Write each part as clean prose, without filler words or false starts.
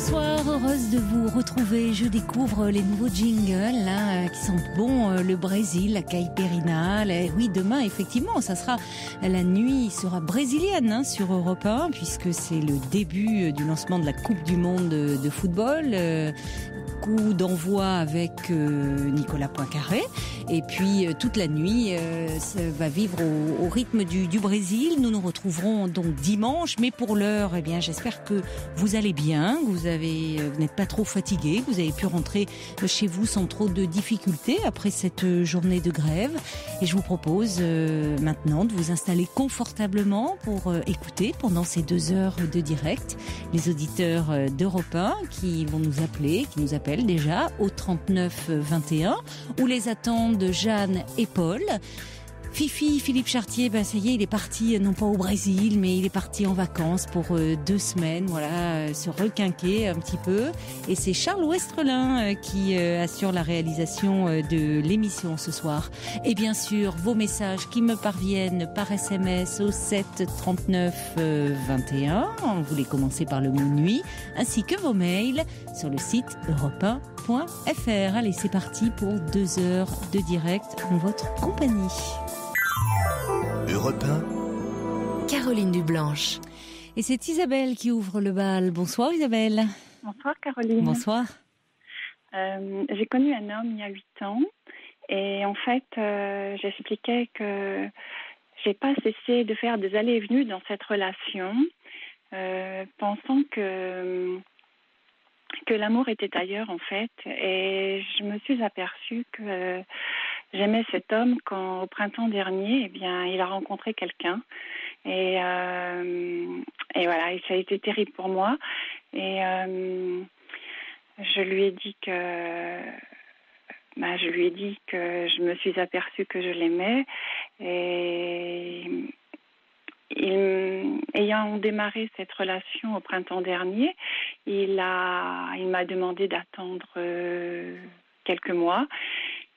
Bonsoir, heureuse de vous retrouver. Je découvre les nouveaux jingles là, qui sentent bon le Brésil, la caipirinha. Oui, demain, effectivement, ça sera la nuit sera brésilienne sur Europe 1 puisque c'est le début du lancement de la Coupe du Monde de football. Coup d'envoi avec Nicolas Poincaré et puis toute la nuit ça va vivre au rythme du Brésil. Nous nous retrouverons donc dimanche, mais pour l'heure, eh bien, j'espère que vous allez bien, vous n'êtes pas trop fatigué, vous avez pu rentrer chez vous sans trop de difficultés après cette journée de grève. Et je vous propose maintenant de vous installer confortablement pour écouter pendant ces 2 heures de direct les auditeurs d'Europe 1 qui vont nous appeler, qui nous appellent déjà au 39 21, où les attendent Jeanne et Paul. Fifi, Philippe Chartier, ça y est, il est parti, non pas au Brésil, mais il est parti en vacances pour 2 semaines, voilà, se requinquer un petit peu. Et c'est Charles Ouestrelin qui assure la réalisation de l'émission ce soir. Et bien sûr, vos messages qui me parviennent par SMS au 7 39 21. Vous les commencez par le mot nuit, ainsi que vos mails sur le site europe1.fr. Allez, c'est parti pour 2 heures de direct en votre compagnie. Europe 1. Caroline Dublanche. Et c'est Isabelle qui ouvre le bal. Bonsoir Isabelle. Bonsoir Caroline. Bonsoir. J'ai connu un homme il y a 8 ans et en fait j'expliquais que j'ai pas cessé de faire des allées et venues dans cette relation, pensant que l'amour était ailleurs en fait, et je me suis aperçue que j'aimais cet homme quand au printemps dernier, eh bien, il a rencontré quelqu'un et voilà, et ça a été terrible pour moi. Et je lui ai dit que je me suis aperçue que je l'aimais, et ayant démarré cette relation au printemps dernier, il m'a demandé d'attendre quelques mois.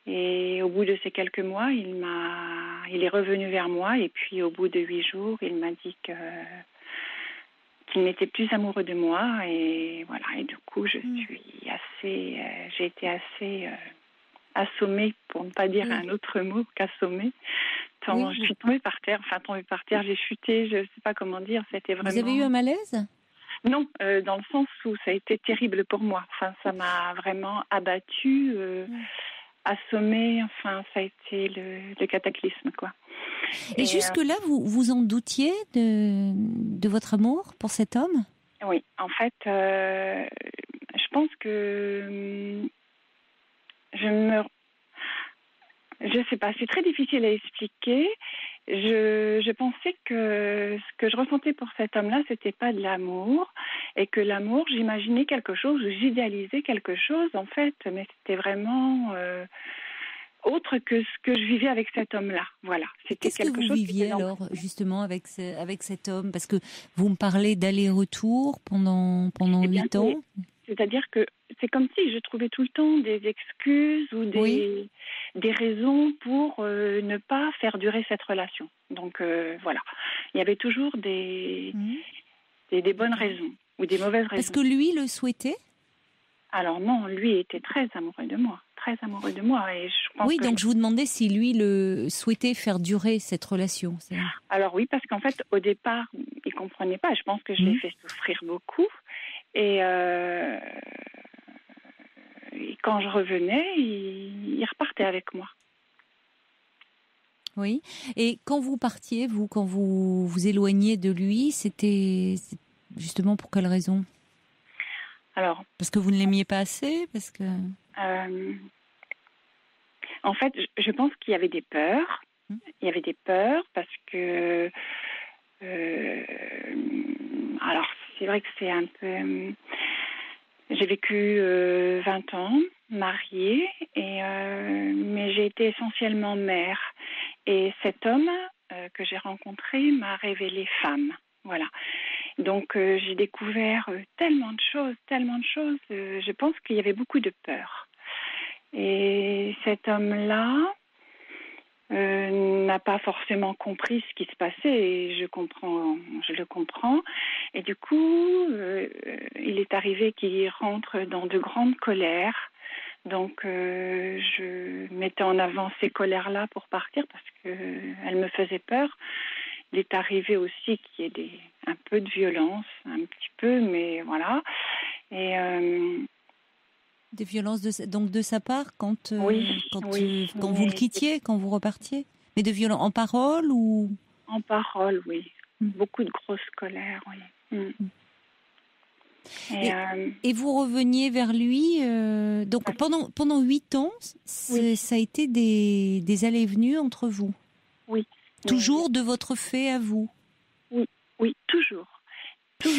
Et au bout de ces quelques mois, il est revenu vers moi, et puis au bout de 8 jours, il m'a dit qu'il n'était plus amoureux de moi, et voilà. Et du coup, j'ai été assez assommée, pour ne pas dire un autre mot qu'assommée. Je suis tombée par terre, j'ai chuté, je ne sais pas comment dire, c'était vraiment... Vous avez eu un malaise ? Non, dans le sens où ça a été terrible pour moi. Enfin, ça m'a vraiment abattue, assommée. Enfin, ça a été le cataclysme, quoi. Et jusque-là, vous en doutiez de votre amour pour cet homme ? Oui, en fait, je pense que je sais pas, c'est très difficile à expliquer. Je pensais que ce que je ressentais pour cet homme-là, c'était pas de l'amour, et que l'amour, j'imaginais quelque chose, j'idéalisais quelque chose, en fait, mais c'était vraiment autre que ce que je vivais avec cet homme-là. Voilà. C'était Qu'est-ce que vous viviez alors, justement, avec cet homme ? Parce que vous me parlez d'aller-retour pendant 8 ans. C'est-à-dire que c'est comme si je trouvais tout le temps des excuses ou des raisons pour ne pas faire durer cette relation. Donc voilà, il y avait toujours des bonnes raisons ou des mauvaises raisons. Est-ce que lui le souhaitait ? Alors non, lui était très amoureux de moi. Et donc je vous demandais si lui le souhaitait faire durer cette relation. Alors oui, parce qu'en fait, au départ, il comprenait pas. Je pense que je l'ai fait souffrir beaucoup. Et quand je revenais, il repartait avec moi. Oui. Et quand vous partiez, quand vous vous éloigniez de lui, c'était justement pour quelle raison ? Alors, parce que vous ne l'aimiez pas assez, parce que... en fait, je pense qu'il y avait des peurs. Il y avait des peurs parce que... alors, c'est vrai que c'est un peu... j'ai vécu 20 ans, mariée, mais j'ai été essentiellement mère. Et cet homme que j'ai rencontré m'a révélée femme. Voilà. Donc, j'ai découvert tellement de choses. Je pense qu'il y avait beaucoup de peur. Et cet homme-là, n'a pas forcément compris ce qui se passait et je le comprends. Et du coup, il est arrivé qu'il rentre dans de grandes colères. Donc, je mettais en avant ces colères-là pour partir parce qu'elles me faisaient peur. Il est arrivé aussi qu'il y ait un peu de violence, un petit peu, mais voilà. Et Des violences donc de sa part quand oui, quand vous le quittiez, quand vous repartiez. Mais de violence en parole ou en parole, oui. Beaucoup de grosse colère, oui. Et vous reveniez vers lui. Donc pendant 8 ans, ça a été des allées et venues entre vous. Oui. Toujours de votre fait à vous. Oui, toujours.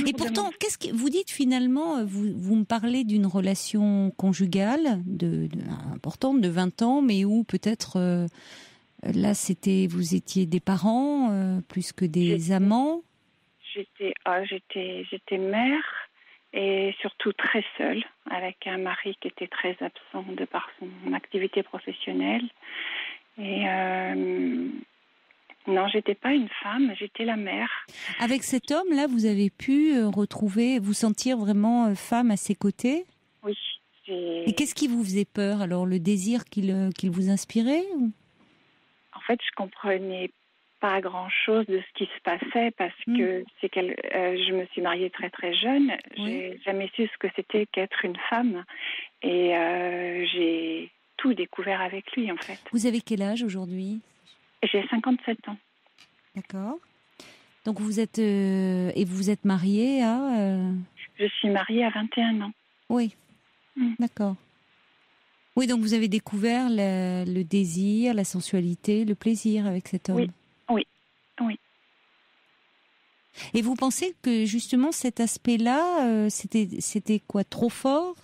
Et pourtant, qu'est-ce que vous dites finalement? Vous me parlez d'une relation conjugale importante de 20 ans, mais où peut-être là vous étiez des parents plus que des amants. J'étais mère et surtout très seule, avec un mari qui était très absent de par son activité professionnelle. Et non, j'étais pas une femme, j'étais la mère. Avec cet homme-là, vous avez pu vous sentir vraiment femme à ses côtés? Oui. Et qu'est-ce qui vous faisait peur alors? Le désir qu'il vous inspirait En fait, je comprenais pas grand-chose de ce qui se passait parce que je me suis mariée très très jeune. Oui. J'ai jamais su ce que c'était qu'être une femme et j'ai tout découvert avec lui en fait. Vous avez quel âge aujourd'hui? J'ai 57 ans. D'accord. Donc vous êtes et vous êtes mariée à Je suis mariée à 21 ans. Oui. D'accord. Oui, donc vous avez découvert le désir, la sensualité, le plaisir avec cet homme. Oui. Et vous pensez que justement cet aspect-là, c'était quoi, trop fort?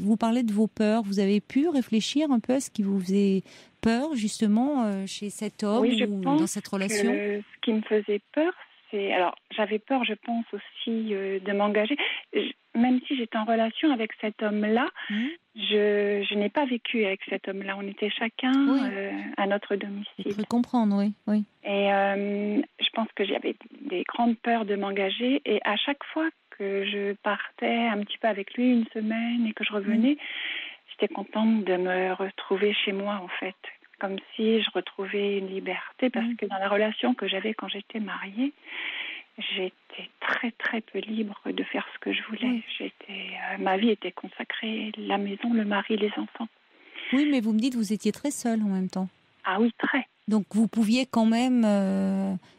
Vous parlez de vos peurs. Vous avez pu réfléchir un peu à ce qui vous faisait peur justement chez cet homme ou dans cette relation? Que ce qui me faisait peur, alors j'avais peur, je pense aussi de m'engager. Même si j'étais en relation avec cet homme-là, je n'ai pas vécu avec cet homme-là. On était chacun à notre domicile. Je peux comprendre, oui. Et je pense que j'avais des grandes peurs de m'engager. Et à chaque fois que je partais un petit peu avec lui une semaine et que je revenais, j'étais contente de me retrouver chez moi, en fait. Comme si je retrouvais une liberté. Parce que dans la relation que j'avais quand j'étais mariée, j'étais très, très peu libre de faire ce que je voulais. Ma vie était consacrée, la maison, le mari, les enfants. Oui, mais vous me dites que vous étiez très seule en même temps. Ah oui, très. Donc vous pouviez quand même,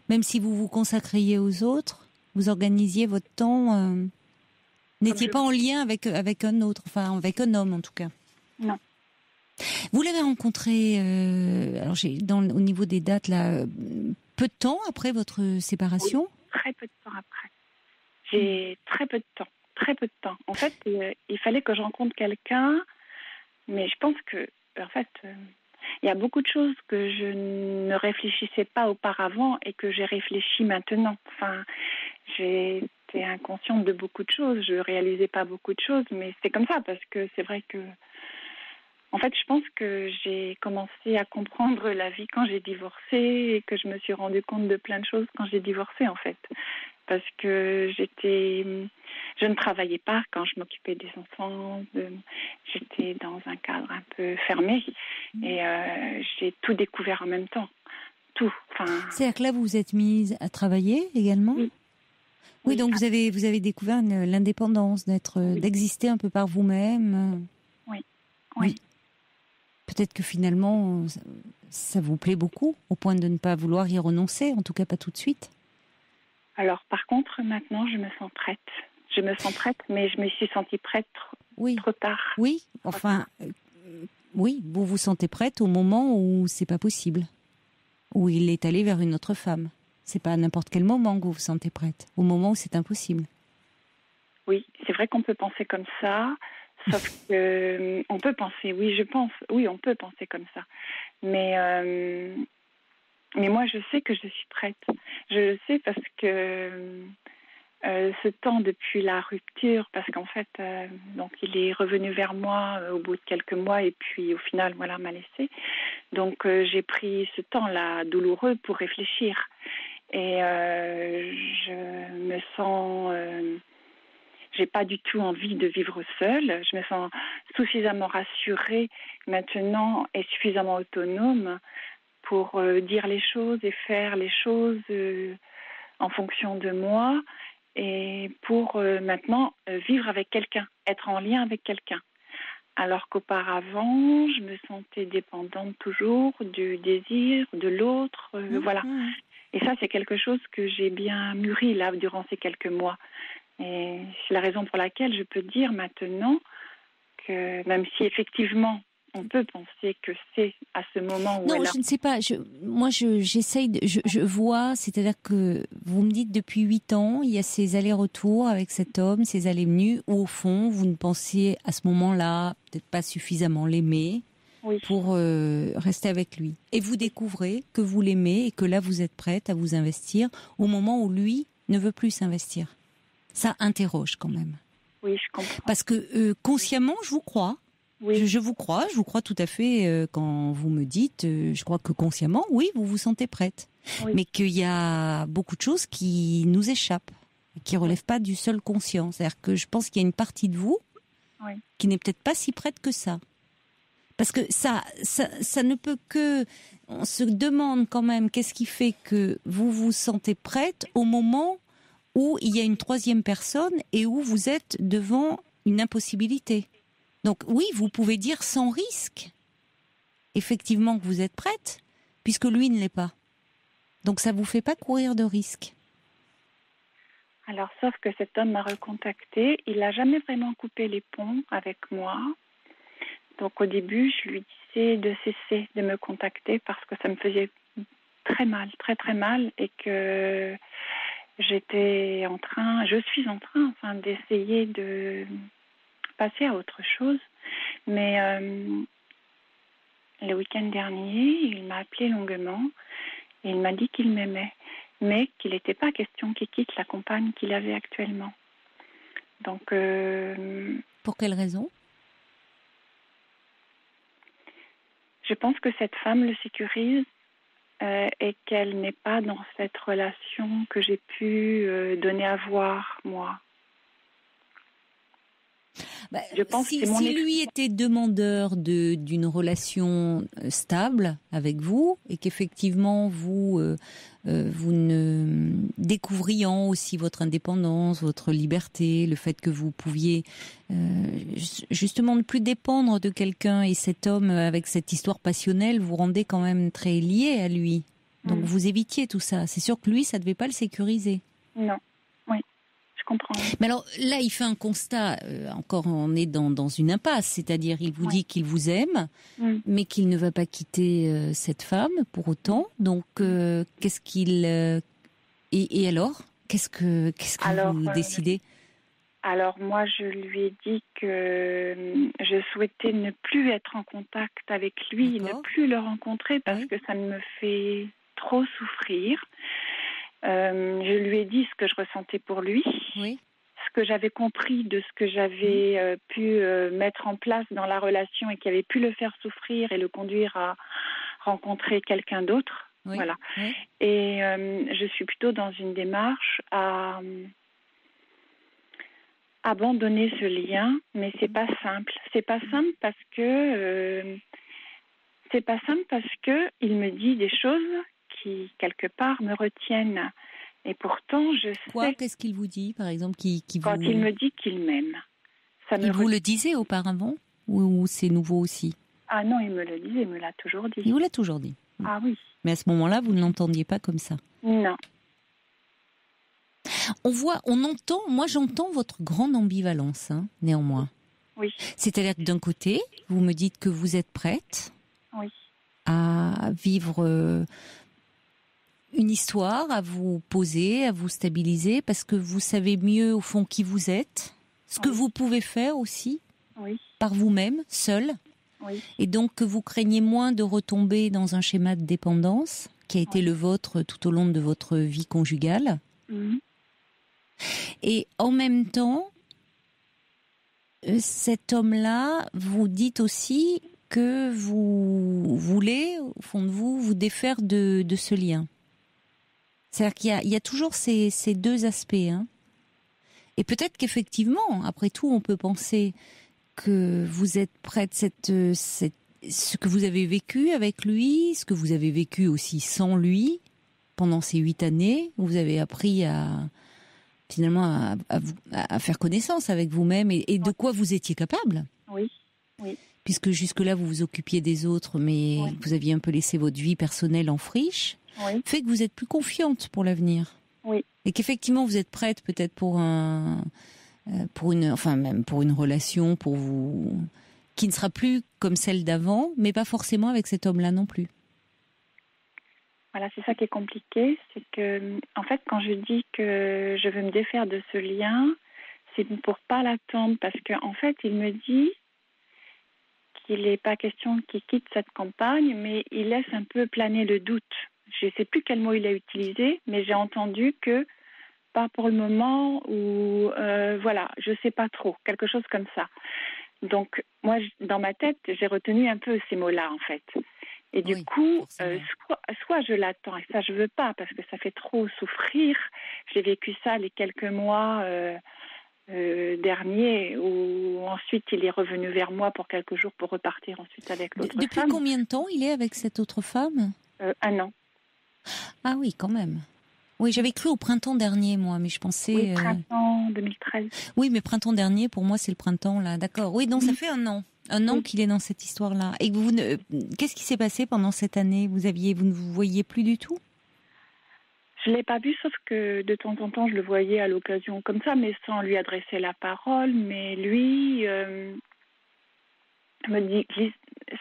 même si vous vous consacriez aux autres, vous organisiez votre temps, n'étiez pas en lien avec un autre, enfin avec un homme en tout cas. Non. Vous l'avez rencontré, alors au niveau des dates là, peu de temps après votre séparation? Oui, très peu de temps après. J'ai très peu de temps. En fait, il fallait que je rencontre quelqu'un, mais je pense que, en fait, il y a beaucoup de choses que je ne réfléchissais pas auparavant et que j'ai réfléchi maintenant. Enfin, j'étais inconsciente de beaucoup de choses, je réalisais pas beaucoup de choses, mais c'est comme ça parce que c'est vrai que, en fait, je pense que j'ai commencé à comprendre la vie quand j'ai divorcé et que je me suis rendu compte de plein de choses quand j'ai divorcé, en fait. Parce que je ne travaillais pas quand je m'occupais des enfants. J'étais dans un cadre un peu fermé et j'ai tout découvert en même temps. Tout. C'est-à-dire que là, vous vous êtes mise à travailler également? Oui, donc vous avez découvert l'indépendance, d'exister un peu par vous-même. Oui. Peut-être que finalement, ça vous plaît beaucoup, au point de ne pas vouloir y renoncer, en tout cas pas tout de suite. Alors, par contre, maintenant, je me sens prête. Je me sens prête, mais je me suis sentie prête trop tard. Oui, enfin, oui, vous vous sentez prête au moment où c'est pas possible, où il est allé vers une autre femme. C'est pas à n'importe quel moment que vous vous sentez prête, au moment où c'est impossible. Oui, c'est vrai qu'on peut penser comme ça, sauf que on peut penser, on peut penser comme ça. Mais moi, je sais que je suis prête. Je le sais parce que ce temps depuis la rupture, parce qu'en fait, donc il est revenu vers moi au bout de quelques mois et puis au final, voilà, m'a laissé. Donc j'ai pris ce temps-là douloureux pour réfléchir et je me sens, j'ai pas du tout envie de vivre seule. Je me sens suffisamment rassurée maintenant et suffisamment autonome pour dire les choses et faire les choses en fonction de moi. Et pour maintenant vivre avec quelqu'un, être en lien avec quelqu'un. Alors qu'auparavant, je me sentais dépendante toujours du désir de l'autre, voilà. Et ça, c'est quelque chose que j'ai bien mûri là durant ces quelques mois. Et c'est la raison pour laquelle je peux dire maintenant que même si effectivement on peut penser que c'est à ce moment où non, je ne sais pas. J'essaye. Je vois. C'est-à-dire que vous me dites depuis 8 ans, il y a ces allers-retours avec cet homme, ces allées-venues, où au fond, vous ne pensiez à ce moment-là peut-être pas suffisamment l'aimer pour rester avec lui. Et vous découvrez que vous l'aimez et que là, vous êtes prête à vous investir au moment où lui ne veut plus s'investir. Ça interroge quand même. Oui, je comprends. Parce que consciemment, je vous crois. Oui. Je vous crois tout à fait quand vous me dites, je crois que consciemment, oui, vous vous sentez prête. Oui. Mais qu'il y a beaucoup de choses qui nous échappent, qui ne relèvent pas du seul conscient. C'est-à-dire que je pense qu'il y a une partie de vous qui n'est peut-être pas si prête que ça. Parce que ça ne peut que... On se demande quand même qu'est-ce qui fait que vous vous sentez prête au moment où il y a une troisième personne et où vous êtes devant une impossibilité. Donc oui, vous pouvez dire sans risque, effectivement, que vous êtes prête, puisque lui ne l'est pas. Donc ça ne vous fait pas courir de risque. Alors, sauf que cet homme m'a recontacté. Il n'a jamais vraiment coupé les ponts avec moi. Donc au début, je lui disais de cesser de me contacter parce que ça me faisait très mal, très très mal, et que je suis en train, d'essayer de passer à autre chose. Mais le week-end dernier, il m'a appelé longuement et il m'a dit qu'il m'aimait, mais qu'il n'était pas question qu'il quitte la compagne qu'il avait actuellement. Donc, pour quelle raison ? Je pense que cette femme le sécurise et qu'elle n'est pas dans cette relation que j'ai pu donner à voir, moi. Je pense si lui était demandeur d'une relation stable avec vous et qu'effectivement vous ne découvriant aussi votre indépendance, votre liberté, le fait que vous pouviez justement ne plus dépendre de quelqu'un, et cet homme avec cette histoire passionnelle vous rendait quand même très lié à lui. Donc vous évitiez tout ça. C'est sûr que lui, ça ne devait pas le sécuriser. Non. Comprends. Mais alors là, il fait un constat, encore on est dans une impasse, c'est-à-dire il vous dit qu'il vous aime, mais qu'il ne va pas quitter cette femme pour autant. Donc qu'est-ce qu'il... Et alors Qu'est-ce que vous décidez ? Alors moi, je lui ai dit que je souhaitais ne plus être en contact avec lui, ne plus le rencontrer parce que ça me fait trop souffrir. Je lui ai dit ce que je ressentais pour lui, ce que j'avais compris de ce que j'avais pu mettre en place dans la relation et qui avait pu le faire souffrir et le conduire à rencontrer quelqu'un d'autre. Oui. Voilà. Oui. Et je suis plutôt dans une démarche à abandonner ce lien, mais c'est pas simple. C'est pas simple parce que il me dit des choses qui, quelque part, me retiennent. Et pourtant, je sais... Qu'est-ce qu'il vous dit, par exemple Quand il me dit qu'il m'aime. Il vous le disait auparavant ou c'est nouveau aussi ? Ah non, il me le disait, il me l'a toujours dit. Il vous l'a toujours dit ? Ah oui. Mais à ce moment-là, vous ne l'entendiez pas comme ça ? Non. Moi j'entends votre grande ambivalence, néanmoins. Oui. C'est-à-dire que d'un côté, vous me dites que vous êtes prête à vivre une histoire, à vous poser, à vous stabiliser, parce que vous savez mieux au fond qui vous êtes, ce que vous pouvez faire aussi, par vous-même, seul, et donc que vous craignez moins de retomber dans un schéma de dépendance qui a été le vôtre tout au long de votre vie conjugale. Et en même temps, cet homme-là, vous dites aussi que vous voulez, au fond de vous, vous défaire de ce lien. C'est-à-dire qu'il y a toujours ces deux aspects. Hein. Et peut-être qu'effectivement, après tout, on peut penser que vous êtes prête, ce que vous avez vécu avec lui, ce que vous avez vécu aussi sans lui, pendant ces 8 années, où vous avez appris finalement à faire connaissance avec vous-même et de quoi vous étiez capable. Oui. Puisque jusque-là, vous vous occupiez des autres, mais vous aviez un peu laissé votre vie personnelle en friche, fait que vous êtes plus confiante pour l'avenir. Oui. Et qu'effectivement, vous êtes prête peut-être pour une relation pour vous, qui ne sera plus comme celle d'avant, mais pas forcément avec cet homme-là non plus. Voilà, c'est ça qui est compliqué, c'est que, en fait, quand je dis que je veux me défaire de ce lien, c'est pour pas l'attendre, parce qu'en fait, il me dit qu'il n'est pas question qu'il quitte cette campagne, mais il laisse un peu planer le doute. Je ne sais plus quel mot il a utilisé, mais j'ai entendu que pas pour le moment, ou voilà, je ne sais pas trop, quelque chose comme ça. Donc, moi, dans ma tête, j'ai retenu un peu ces mots-là, en fait. Et du coup, soit je l'attends, et ça je veux pas, parce que ça fait trop souffrir. J'ai vécu ça les quelques mois derniers, où ensuite il est revenu vers moi pour quelques jours pour repartir ensuite avec l'autre femme. Depuis combien de temps il est avec cette autre femme ? 1 an. Ah oui, quand même. Oui, j'avais cru au printemps dernier, moi, mais je pensais... Oui, printemps 2013. Oui, mais printemps dernier, pour moi, c'est le printemps, là, d'accord. Oui, donc ça fait 1 an. 1 an qu'il est dans cette histoire-là. Et qu'est-ce qui s'est passé pendant cette année ? Vous ne vous voyiez plus du tout ? Je ne l'ai pas vu, sauf que de temps en temps, je le voyais à l'occasion comme ça, mais sans lui adresser la parole. Mais lui,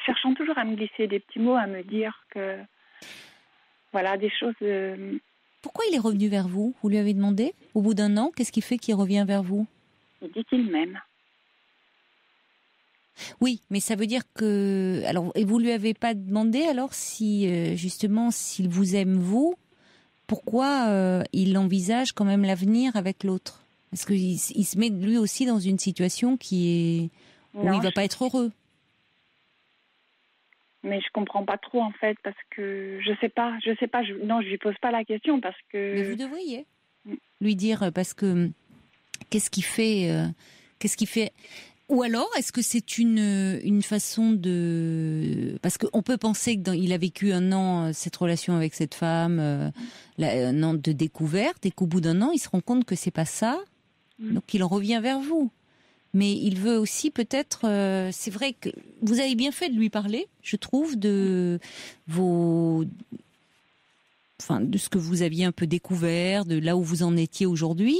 cherchant toujours à me glisser des petits mots, à me dire que, voilà, des choses... Pourquoi il est revenu vers vous ? Vous lui avez demandé ? Au bout d'1 an, qu'est-ce qui fait qu'il revient vers vous ? Il dit qu'il m'aime. Oui, mais ça veut dire que... Alors, et vous lui avez pas demandé alors si, justement, s'il vous aime vous, pourquoi il envisage quand même l'avenir avec l'autre ? Parce qu'il se met lui aussi dans une situation où il va pas être heureux. Mais je comprends pas trop, en fait, parce que je sais pas, non, je lui pose pas la question parce que... Mais vous devriez lui dire, parce que qu'est-ce qui fait... Ou alors, est-ce que c'est une façon de... Parce qu'on peut penser qu'il a vécu 1 an, cette relation avec cette femme, 1 an de découverte, et qu'au bout d'1 an, il se rend compte que c'est pas ça, donc il revient vers vous. Mais il veut aussi peut-être... c'est vrai que vous avez bien fait de lui parler, je trouve, de ce que vous aviez un peu découvert, de là où vous en étiez aujourd'hui.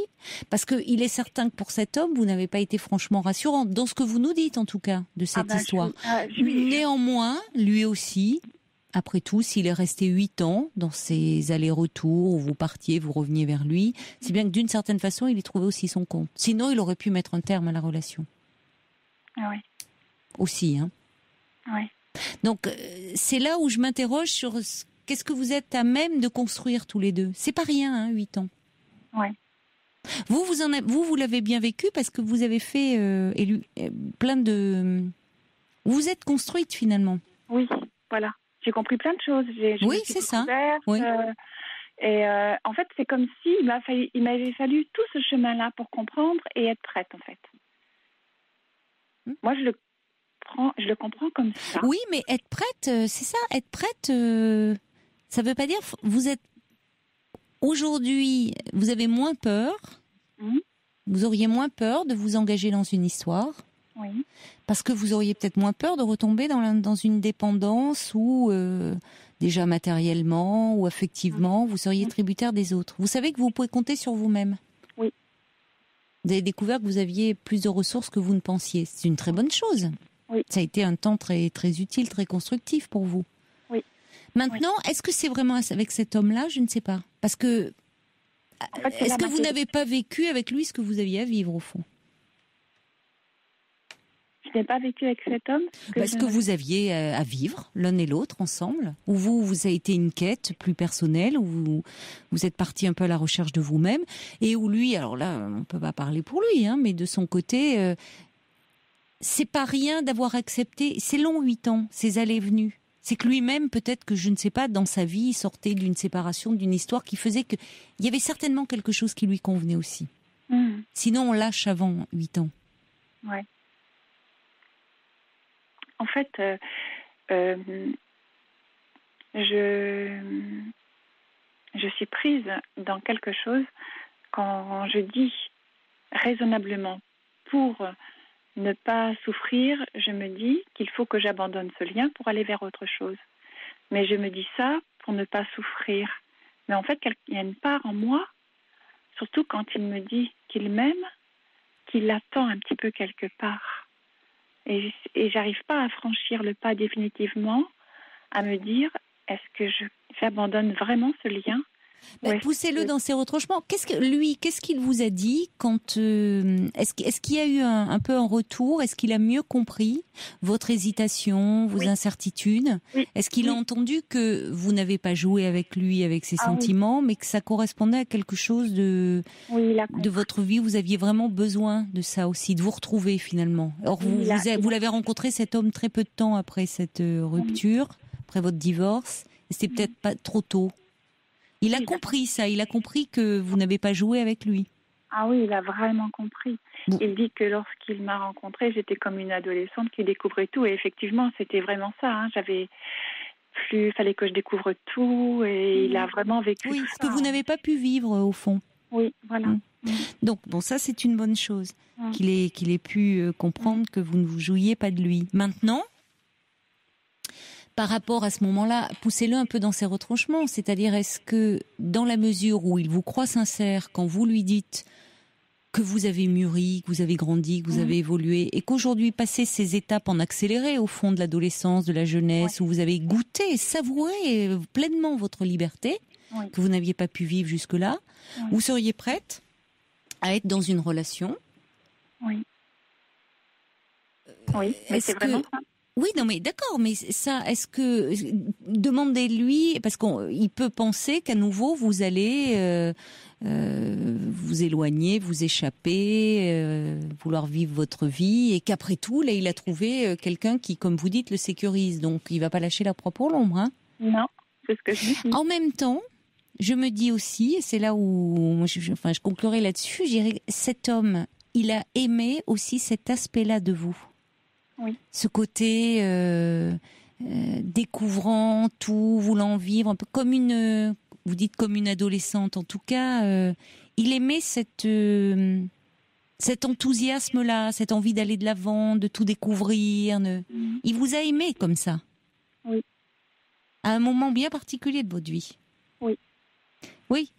Parce qu'il est certain que pour cet homme, vous n'avez pas été franchement rassurante, dans ce que vous nous dites en tout cas, de cette histoire. Néanmoins, lui aussi... Après tout, s'il est resté 8 ans dans ces allers-retours où vous partiez, vous reveniez vers lui, c'est bien que d'une certaine façon, il y trouvait aussi son compte. Sinon, il aurait pu mettre un terme à la relation. Oui. Aussi, hein. Oui. Donc, c'est là où je m'interroge sur qu'est-ce que vous êtes à même de construire tous les deux. C'est pas rien, hein, 8 ans. Oui. Vous l'avez bien vécu parce que vous avez fait plein de... Vous êtes construite finalement. Oui, voilà. J'ai compris plein de choses. Oui, c'est ça. Oui. En fait, c'est comme si il m'avait fallu tout ce chemin-là pour comprendre et être prête, en fait. Moi, je le comprends comme ça. Oui, mais être prête, c'est ça. Être prête, ça veut pas dire vous êtes aujourd'hui, vous avez moins peur. Vous auriez moins peur de vous engager dans une histoire. Oui. Parce que vous auriez peut-être moins peur de retomber dans une dépendance où, déjà matériellement ou affectivement, vous seriez tributaire des autres. Vous savez que vous pouvez compter sur vous-même. Oui. Vous avez découvert que vous aviez plus de ressources que vous ne pensiez. C'est une très bonne chose. Oui. Ça a été un temps très, très utile, très constructif pour vous. Oui. Maintenant, est-ce que c'est vraiment avec cet homme-là ? Je ne sais pas. Parce que, en fait, est-ce que vous n'avez pas vécu avec lui ce que vous aviez à vivre au fond ? je n'ai pas vécu avec cet homme. Parce que vous aviez à vivre l'un et l'autre ensemble, ou vous avez été une quête plus personnelle, où vous êtes parti un peu à la recherche de vous-même, et où lui, alors là, on peut pas parler pour lui, hein, mais de son côté, c'est pas rien d'avoir accepté. C'est long, 8 ans, ces allées et venues. C'est que lui-même, peut-être que je ne sais pas, dans sa vie, il sortait d'une séparation, d'une histoire qui faisait que il y avait certainement quelque chose qui lui convenait aussi. Sinon, on lâche avant 8 ans. Ouais. En fait, je suis prise dans quelque chose quand je dis raisonnablement, pour ne pas souffrir, je me dis qu'il faut que j'abandonne ce lien pour aller vers autre chose. Mais je me dis ça pour ne pas souffrir. Mais en fait, il y a une part en moi, surtout quand il me dit qu'il m'aime, qu'il attend un petit peu quelque part. Et j'arrive pas à franchir le pas définitivement, à me dire, est-ce que j'abandonne vraiment ce lien? Poussez-le dans ses retranchements. Qu'est-ce qu'il vous a dit quand est-ce qu'il y a eu un peu un retour? Est-ce qu'il a mieux compris votre hésitation, vos incertitudes? Est-ce qu'il a entendu que vous n'avez pas joué avec lui, avec ses sentiments, mais que ça correspondait à quelque chose de votre vie? Vous aviez vraiment besoin de ça aussi, de vous retrouver finalement. Or vous l'avez rencontré, cet homme, très peu de temps après cette rupture, après votre divorce. Et c'était peut-être pas trop tôt. Il a compris ça, il a compris que vous n'avez pas joué avec lui. Ah oui, il a vraiment compris. Il dit que lorsqu'il m'a rencontrée, j'étais comme une adolescente qui découvrait tout. Et effectivement, c'était vraiment ça. Hein. Fallait que je découvre tout. Et il a vraiment vécu tout ça. Ce que vous n'avez pas pu vivre au fond. Oui, voilà. Donc, ça, c'est une bonne chose. Qu'il ait pu comprendre que vous ne vous jouiez pas de lui. Maintenant, par rapport à ce moment-là, poussez-le un peu dans ses retranchements. C'est-à-dire, est-ce que, dans la mesure où il vous croit sincère, quand vous lui dites que vous avez mûri, que vous avez grandi, que vous avez évolué, et qu'aujourd'hui, passé ces étapes en accéléré, au fond de l'adolescence, de la jeunesse, où vous avez goûté, savouré pleinement votre liberté, que vous n'aviez pas pu vivre jusque-là, vous seriez prête à être dans une relation? Oui. Oui, mais c'est vraiment ça. Oui, non, mais d'accord, mais ça, est-ce que demandez-lui, parce qu'il peut penser qu'à nouveau vous allez vous éloigner, vous échapper, vouloir vivre votre vie, et qu'après tout, là, il a trouvé quelqu'un qui, comme vous dites, le sécurise, donc il va pas lâcher la proie pour l'ombre, hein. Non, c'est ce que je dis. En même temps, je me dis aussi, et c'est là où je conclurai là-dessus, je dirais, cet homme, il a aimé aussi cet aspect-là de vous. Oui. Ce côté découvrant tout, voulant vivre, un peu comme vous dites comme une adolescente. En tout cas, il aimait cet enthousiasme-là, cette envie d'aller de l'avant, de tout découvrir. Il vous a aimé comme ça. Oui. À un moment bien particulier de votre vie. Oui. Oui.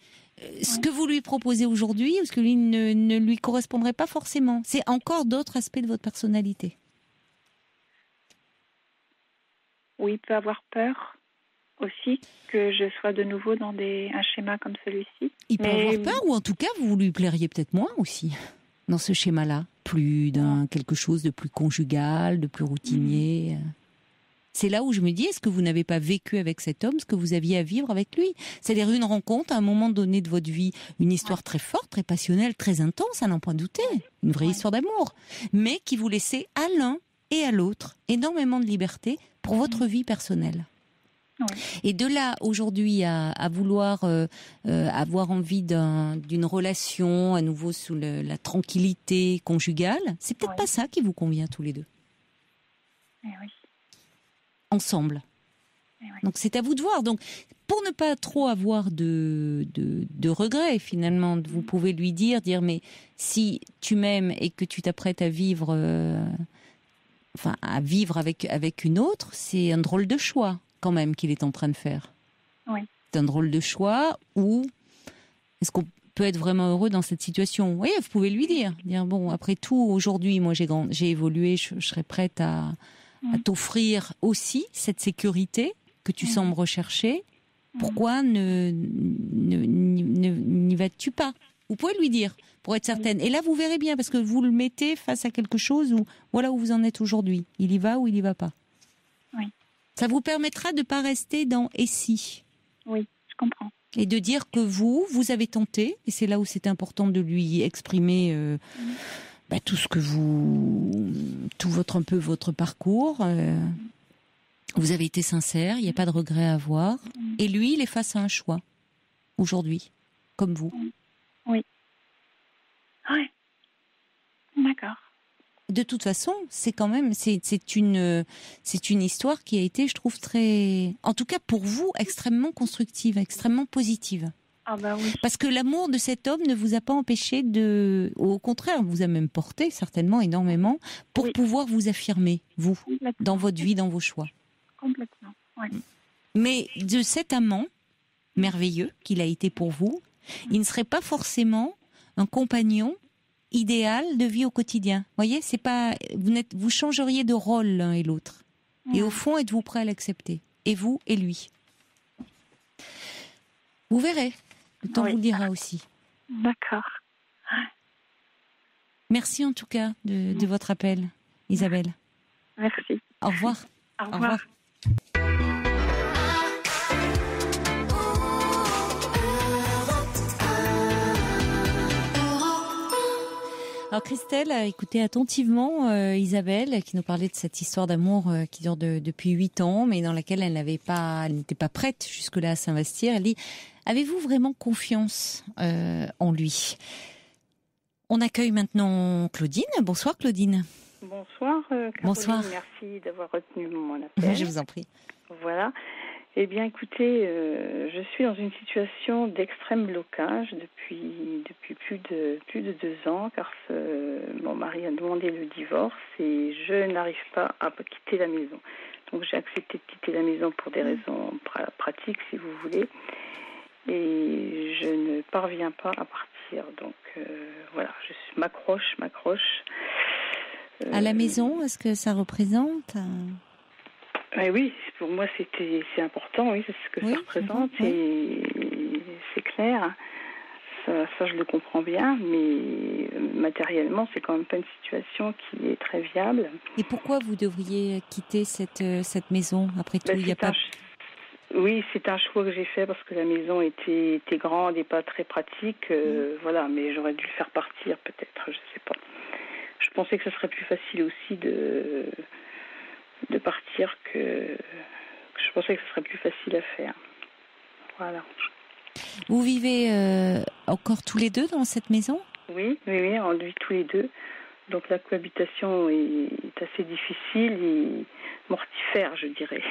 Ce que vous lui proposez aujourd'hui, ou ce que lui ne lui correspondrait pas forcément, c'est encore d'autres aspects de votre personnalité. Oui, il peut avoir peur aussi que je sois de nouveau dans un schéma comme celui-ci. Il peut avoir peur, ou en tout cas, vous lui plairiez peut-être moins aussi, dans ce schéma-là. Plus quelque chose de plus conjugal, de plus routinier. C'est là où je me dis, est-ce que vous n'avez pas vécu avec cet homme ce que vous aviez à vivre avec lui? C'est-à-dire une rencontre, à un moment donné de votre vie, une histoire très forte, très passionnelle, très intense, à n'en point douter, une vraie histoire d'amour, mais qui vous laissait à l'un et à l'autre énormément de liberté pour votre vie personnelle. Oui. Et de là, aujourd'hui, à vouloir avoir envie d'une relation à nouveau sous la tranquillité conjugale, c'est peut-être pas ça qui vous convient tous les deux. Eh oui. Ensemble. Eh oui. Donc c'est à vous de voir. Donc pour ne pas trop avoir de regrets finalement, vous pouvez lui dire mais si tu m'aimes et que tu t'apprêtes à vivre avec une autre, c'est un drôle de choix quand même qu'il est en train de faire. Oui. C'est un drôle de choix où est-ce qu'on peut être vraiment heureux dans cette situation? Oui, vous pouvez lui dire bon, après tout, aujourd'hui, moi j'ai évolué, je serais prête à t'offrir aussi cette sécurité que tu sembles rechercher. Pourquoi n'y vas-tu pas? Vous pouvez lui dire, pour être certaine. Et là, vous verrez bien, parce que vous le mettez face à quelque chose où, voilà où vous en êtes aujourd'hui. Il y va ou il y va pas. Oui. Ça vous permettra de pas rester dans « et si ». Oui, je comprends. Et de dire que vous avez tenté, et c'est là où c'est important de lui exprimer tout ce que votre parcours. Vous avez été sincère, il n'y a pas de regret à avoir. Et lui, il est face à un choix, aujourd'hui, comme vous. Oui. Ouais. D'accord. De toute façon, c'est quand même, c'est une histoire qui a été, je trouve, très, en tout cas pour vous, extrêmement constructive, extrêmement positive. Ah bah oui. Parce que l'amour de cet homme ne vous a pas empêché au contraire, vous a même porté certainement énormément pour pouvoir vous affirmer, vous, dans votre vie, dans vos choix. Complètement, oui. Mais de cet amant merveilleux qu'il a été pour vous, il ne serait pas forcément un compagnon idéal de vie au quotidien. Vous voyez, c'est pas, vous changeriez de rôle l'un et l'autre. Et au fond, êtes-vous prêt à l'accepter? Et vous et lui. Vous verrez. Le temps vous le dira aussi. D'accord. Merci en tout cas de votre appel, Isabelle. Merci. Au revoir. Au revoir. Alors Christelle a écouté attentivement Isabelle qui nous parlait de cette histoire d'amour qui dure depuis 8 ans, mais dans laquelle elle n'était pas prête jusque-là à s'investir. Elle dit, avez-vous vraiment confiance en lui? On accueille maintenant Claudine. Bonsoir Claudine. Bonsoir Caroline. Bonsoir. Merci d'avoir retenu mon appel. Je vous en prie. Voilà. Eh bien, écoutez, je suis dans une situation d'extrême blocage depuis plus de 2 ans, car mon mari a demandé le divorce et je n'arrive pas à quitter la maison. Donc, j'ai accepté de quitter la maison pour des raisons pratiques, si vous voulez, et je ne parviens pas à partir. Donc, voilà, je m'accroche. À la maison, est-ce que ça représente oui, pour moi c'est important, oui, c'est ce que ça représente, et c'est clair, ça je le comprends bien, mais matériellement c'est quand même pas une situation qui est très viable. Et pourquoi vous devriez quitter cette maison après tout? Il y a pas... Oui, c'est un choix que j'ai fait parce que la maison était grande et pas très pratique, voilà, mais j'aurais dû le faire partir peut-être, je sais pas. Je pensais que ce serait plus facile aussi de partir que je pensais que ce serait plus facile à faire. Voilà. Vous vivez encore tous les deux dans cette maison? Oui, on vit tous les deux. Donc la cohabitation est assez difficile et mortifère, je dirais.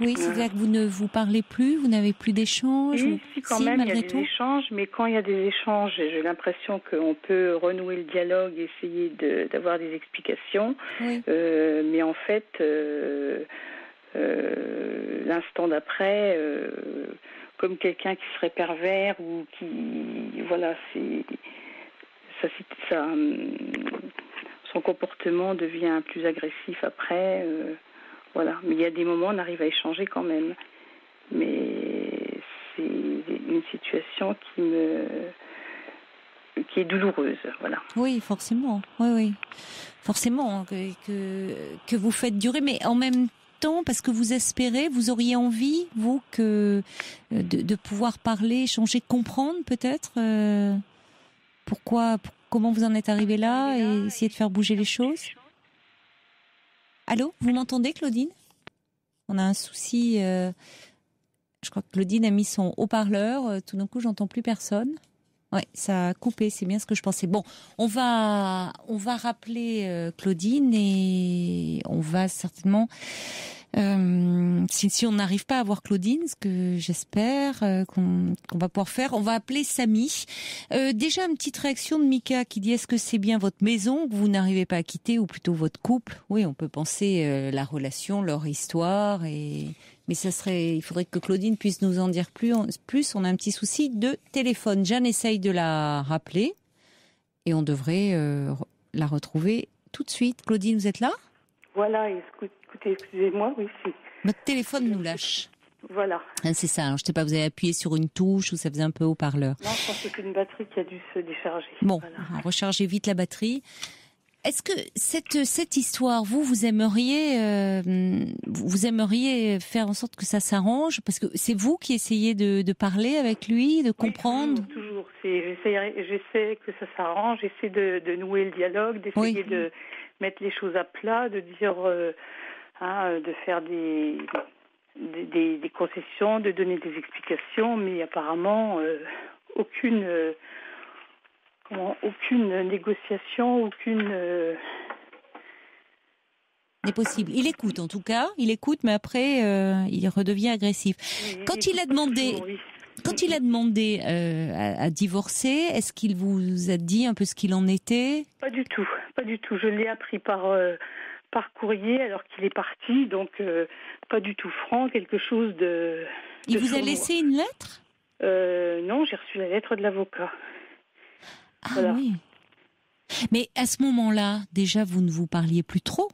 Oui, c'est-à-dire que vous ne vous parlez plus, vous n'avez plus d'échanges? Oui, quand même, il y a des échanges, mais quand il y a des échanges, j'ai l'impression qu'on peut renouer le dialogue, essayer d'avoir des explications, mais en fait, l'instant d'après, comme quelqu'un qui serait pervers ou qui, voilà, son comportement devient plus agressif après. Voilà, mais il y a des moments où on arrive à échanger quand même. Mais c'est une situation qui est douloureuse, voilà. Oui, forcément. Oui. Forcément que vous faites durer, mais en même temps, parce que vous espérez, vous auriez envie, vous, de pouvoir parler, échanger, comprendre peut-être comment vous en êtes arrivé là et essayer de faire bouger les choses. Allô, vous m'entendez, Claudine? On a un souci. Je crois que Claudine a mis son haut-parleur. Tout d'un coup, j'entends plus personne. Ouais, ça a coupé. C'est bien ce que je pensais. Bon, on va rappeler Claudine et on va certainement. Si on n'arrive pas à voir Claudine, ce que j'espère qu'on va pouvoir faire, on va appeler Samy. Déjà une petite réaction de Mika qui dit: est-ce que c'est bien votre maison que vous n'arrivez pas à quitter, ou plutôt votre couple? Oui, on peut penser la relation, leur histoire, mais il faudrait que Claudine puisse nous en dire plus. On a un petit souci de téléphone. Jeanne essaye de la rappeler et on devrait la retrouver tout de suite. Claudine, vous êtes là? Voilà, écoutez, excusez-moi, oui, si. Notre téléphone nous lâche. Voilà. Ah, c'est ça. Alors, je sais pas, vous avez appuyé sur une touche ou ça faisait un peu haut-parleur. Non, je pense que c'est une batterie qui a dû se décharger. Bon, Voilà. rechargez vite la batterie. Est-ce que cette histoire, vous aimeriez faire en sorte que ça s'arrange, parce que c'est vous qui essayez de parler avec lui, de comprendre. Oui, toujours. J'essaie que ça s'arrange, j'essaie de nouer le dialogue, d'essayer de mettre les choses à plat, de dire, de faire des concessions, de donner des explications, mais apparemment aucune négociation, N'est possible. Il écoute en tout cas, mais après il redevient agressif. Quand il a demandé à divorcer, est-ce qu'il vous a dit un peu ce qu'il en était ? Pas du tout. Je l'ai appris par courrier alors qu'il est parti, donc pas du tout franc, quelque chose de. Il vous a laissé une lettre ? Non, j'ai reçu la lettre de l'avocat. Ah voilà. Oui. Mais à ce moment-là, déjà, vous ne vous parliez plus trop ?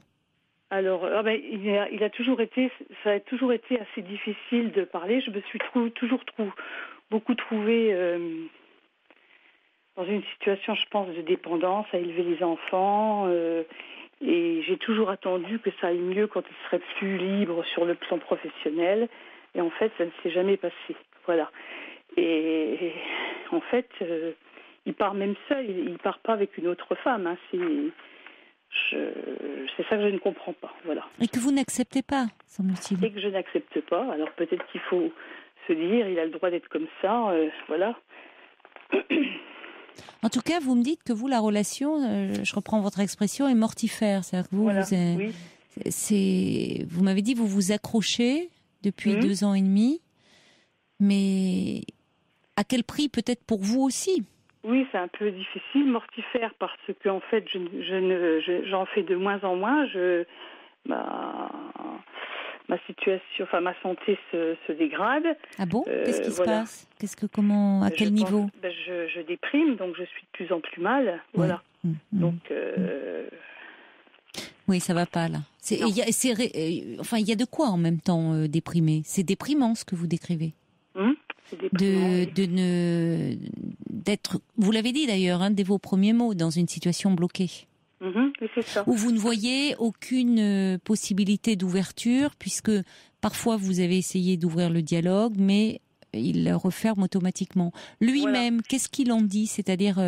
Alors, il a toujours été, ça a toujours été assez difficile de parler. Je me suis toujours beaucoup trouvée dans une situation, je pense, de dépendance, à élever les enfants. Et j'ai toujours attendu que ça aille mieux quand il serait plus libre sur le plan professionnel. Et en fait, ça ne s'est jamais passé. Voilà. Et en fait, il part même seul. Il part pas avec une autre femme. Hein. C'est ça que je ne comprends pas. Voilà. Et que vous n'acceptez pas, semble-t-il. Et que je n'accepte pas. Alors peut-être qu'il faut se dire, il a le droit d'être comme ça. Voilà. En tout cas, vous me dites que vous, la relation, je reprends votre expression, est mortifère. C'est-à-dire que vous, voilà. vous m'avez dit, vous vous accrochez depuis 2 ans et demi, mais à quel prix peut-être pour vous aussi ? Oui, c'est un peu difficile, mortifère, parce que en fait, j'en fais de moins en moins. Ma situation, enfin ma santé se dégrade. Ah bon ? Qu'est-ce qui se passe ? Comment, à quel niveau ? Je déprime, donc je suis de plus en plus mal. Voilà. Donc. Oui, ça va pas là. Il y a de quoi en même temps déprimer. C'est déprimant ce que vous décrivez. D'être, vous l'avez dit d'ailleurs, dès vos premiers mots, dans une situation bloquée. C'est ça. Où vous ne voyez aucune possibilité d'ouverture, puisque parfois vous avez essayé d'ouvrir le dialogue, mais il referme automatiquement. Lui-même, Qu'est-ce qu'il en dit ? C'est-à-dire,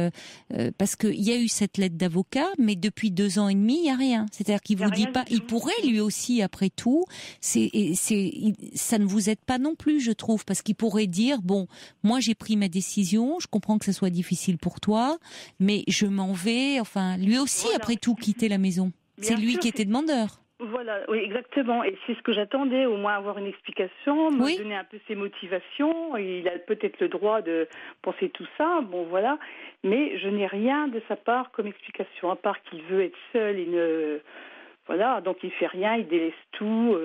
parce qu'il y a eu cette lettre d'avocat, mais depuis 2 ans et demi, il n'y a rien. C'est-à-dire qu'il vous dit pas, il pourrait lui aussi, après tout, ça ne vous aide pas non plus, je trouve, parce qu'il pourrait dire, bon, moi j'ai pris ma décision, je comprends que ça soit difficile pour toi, mais je m'en vais, enfin, lui aussi, après tout, quitter la maison. C'est lui qui était demandeur. Voilà, oui, exactement. Et c'est ce que j'attendais, au moins avoir une explication, me donner un peu ses motivations. Il a peut-être le droit de penser tout ça, bon voilà. Mais je n'ai rien de sa part comme explication, à part qu'il veut être seul. Voilà, donc il fait rien, il délaisse tout.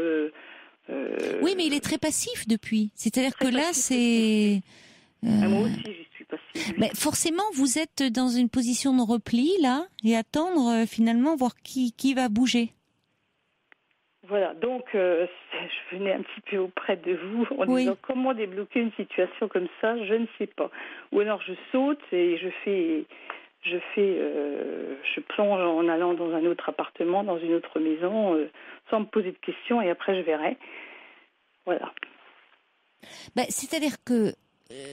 Oui, mais il est très passif depuis. C'est-à-dire que là, c'est... Moi aussi, j'y suis passive. Mais forcément, vous êtes dans une position de repli, là, et attendre, finalement, voir qui va bouger. Voilà, donc je venais un petit peu auprès de vous en disant comment débloquer une situation comme ça, je ne sais pas. Ou alors je saute et je plonge en allant dans un autre appartement, dans une autre maison, sans me poser de questions, et après je verrai. Voilà. C'est-à-dire que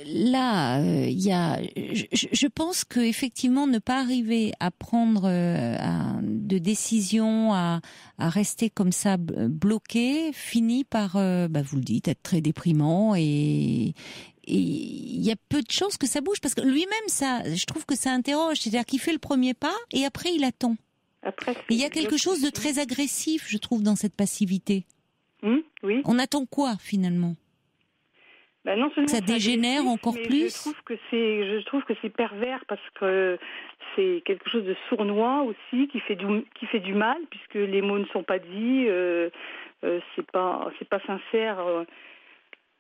là, je pense que effectivement ne pas arriver à prendre de décision, à rester comme ça bloqué, finit par, vous le dites, être très déprimant, et il y a peu de chances que ça bouge, parce que lui-même, je trouve que ça interroge, c'est-à-dire qu'il fait le premier pas et après il attend. Il y a quelque chose de très agressif, je trouve, dans cette passivité. Oui. On attend quoi finalement ? Non seulement ça dégénère encore plus. Je trouve que c'est pervers, parce que c'est quelque chose de sournois aussi, qui fait du mal, puisque les mots ne sont pas dits, c'est pas sincère.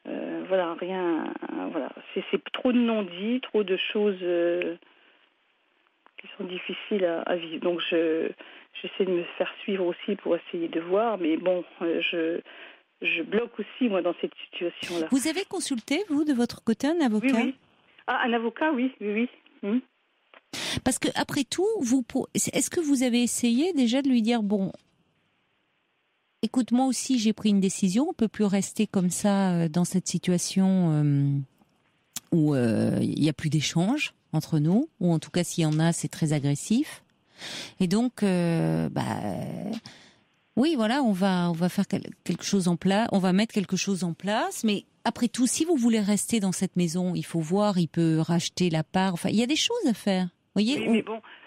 Voilà, rien. Voilà, c'est trop de non-dits, trop de choses qui sont difficiles à vivre. Donc j'essaie de me faire suivre aussi pour essayer de voir, mais bon, je bloque aussi, moi, dans cette situation-là. Vous avez consulté, vous, de votre côté, un avocat? Oui, oui. Ah, un avocat, oui, oui, oui. Parce que après tout, est-ce que vous avez essayé déjà de lui dire, bon, écoute, moi aussi j'ai pris une décision, on peut plus rester comme ça dans cette situation où il y a plus d'échanges entre nous, ou en tout cas s'il y en a, c'est très agressif. Et donc, oui, voilà, on va faire quelque chose en place, on va mettre quelque chose en place, mais après tout, si vous voulez rester dans cette maison, il faut voir, il peut racheter la part. Enfin, il y a des choses à faire. Voyez, oui,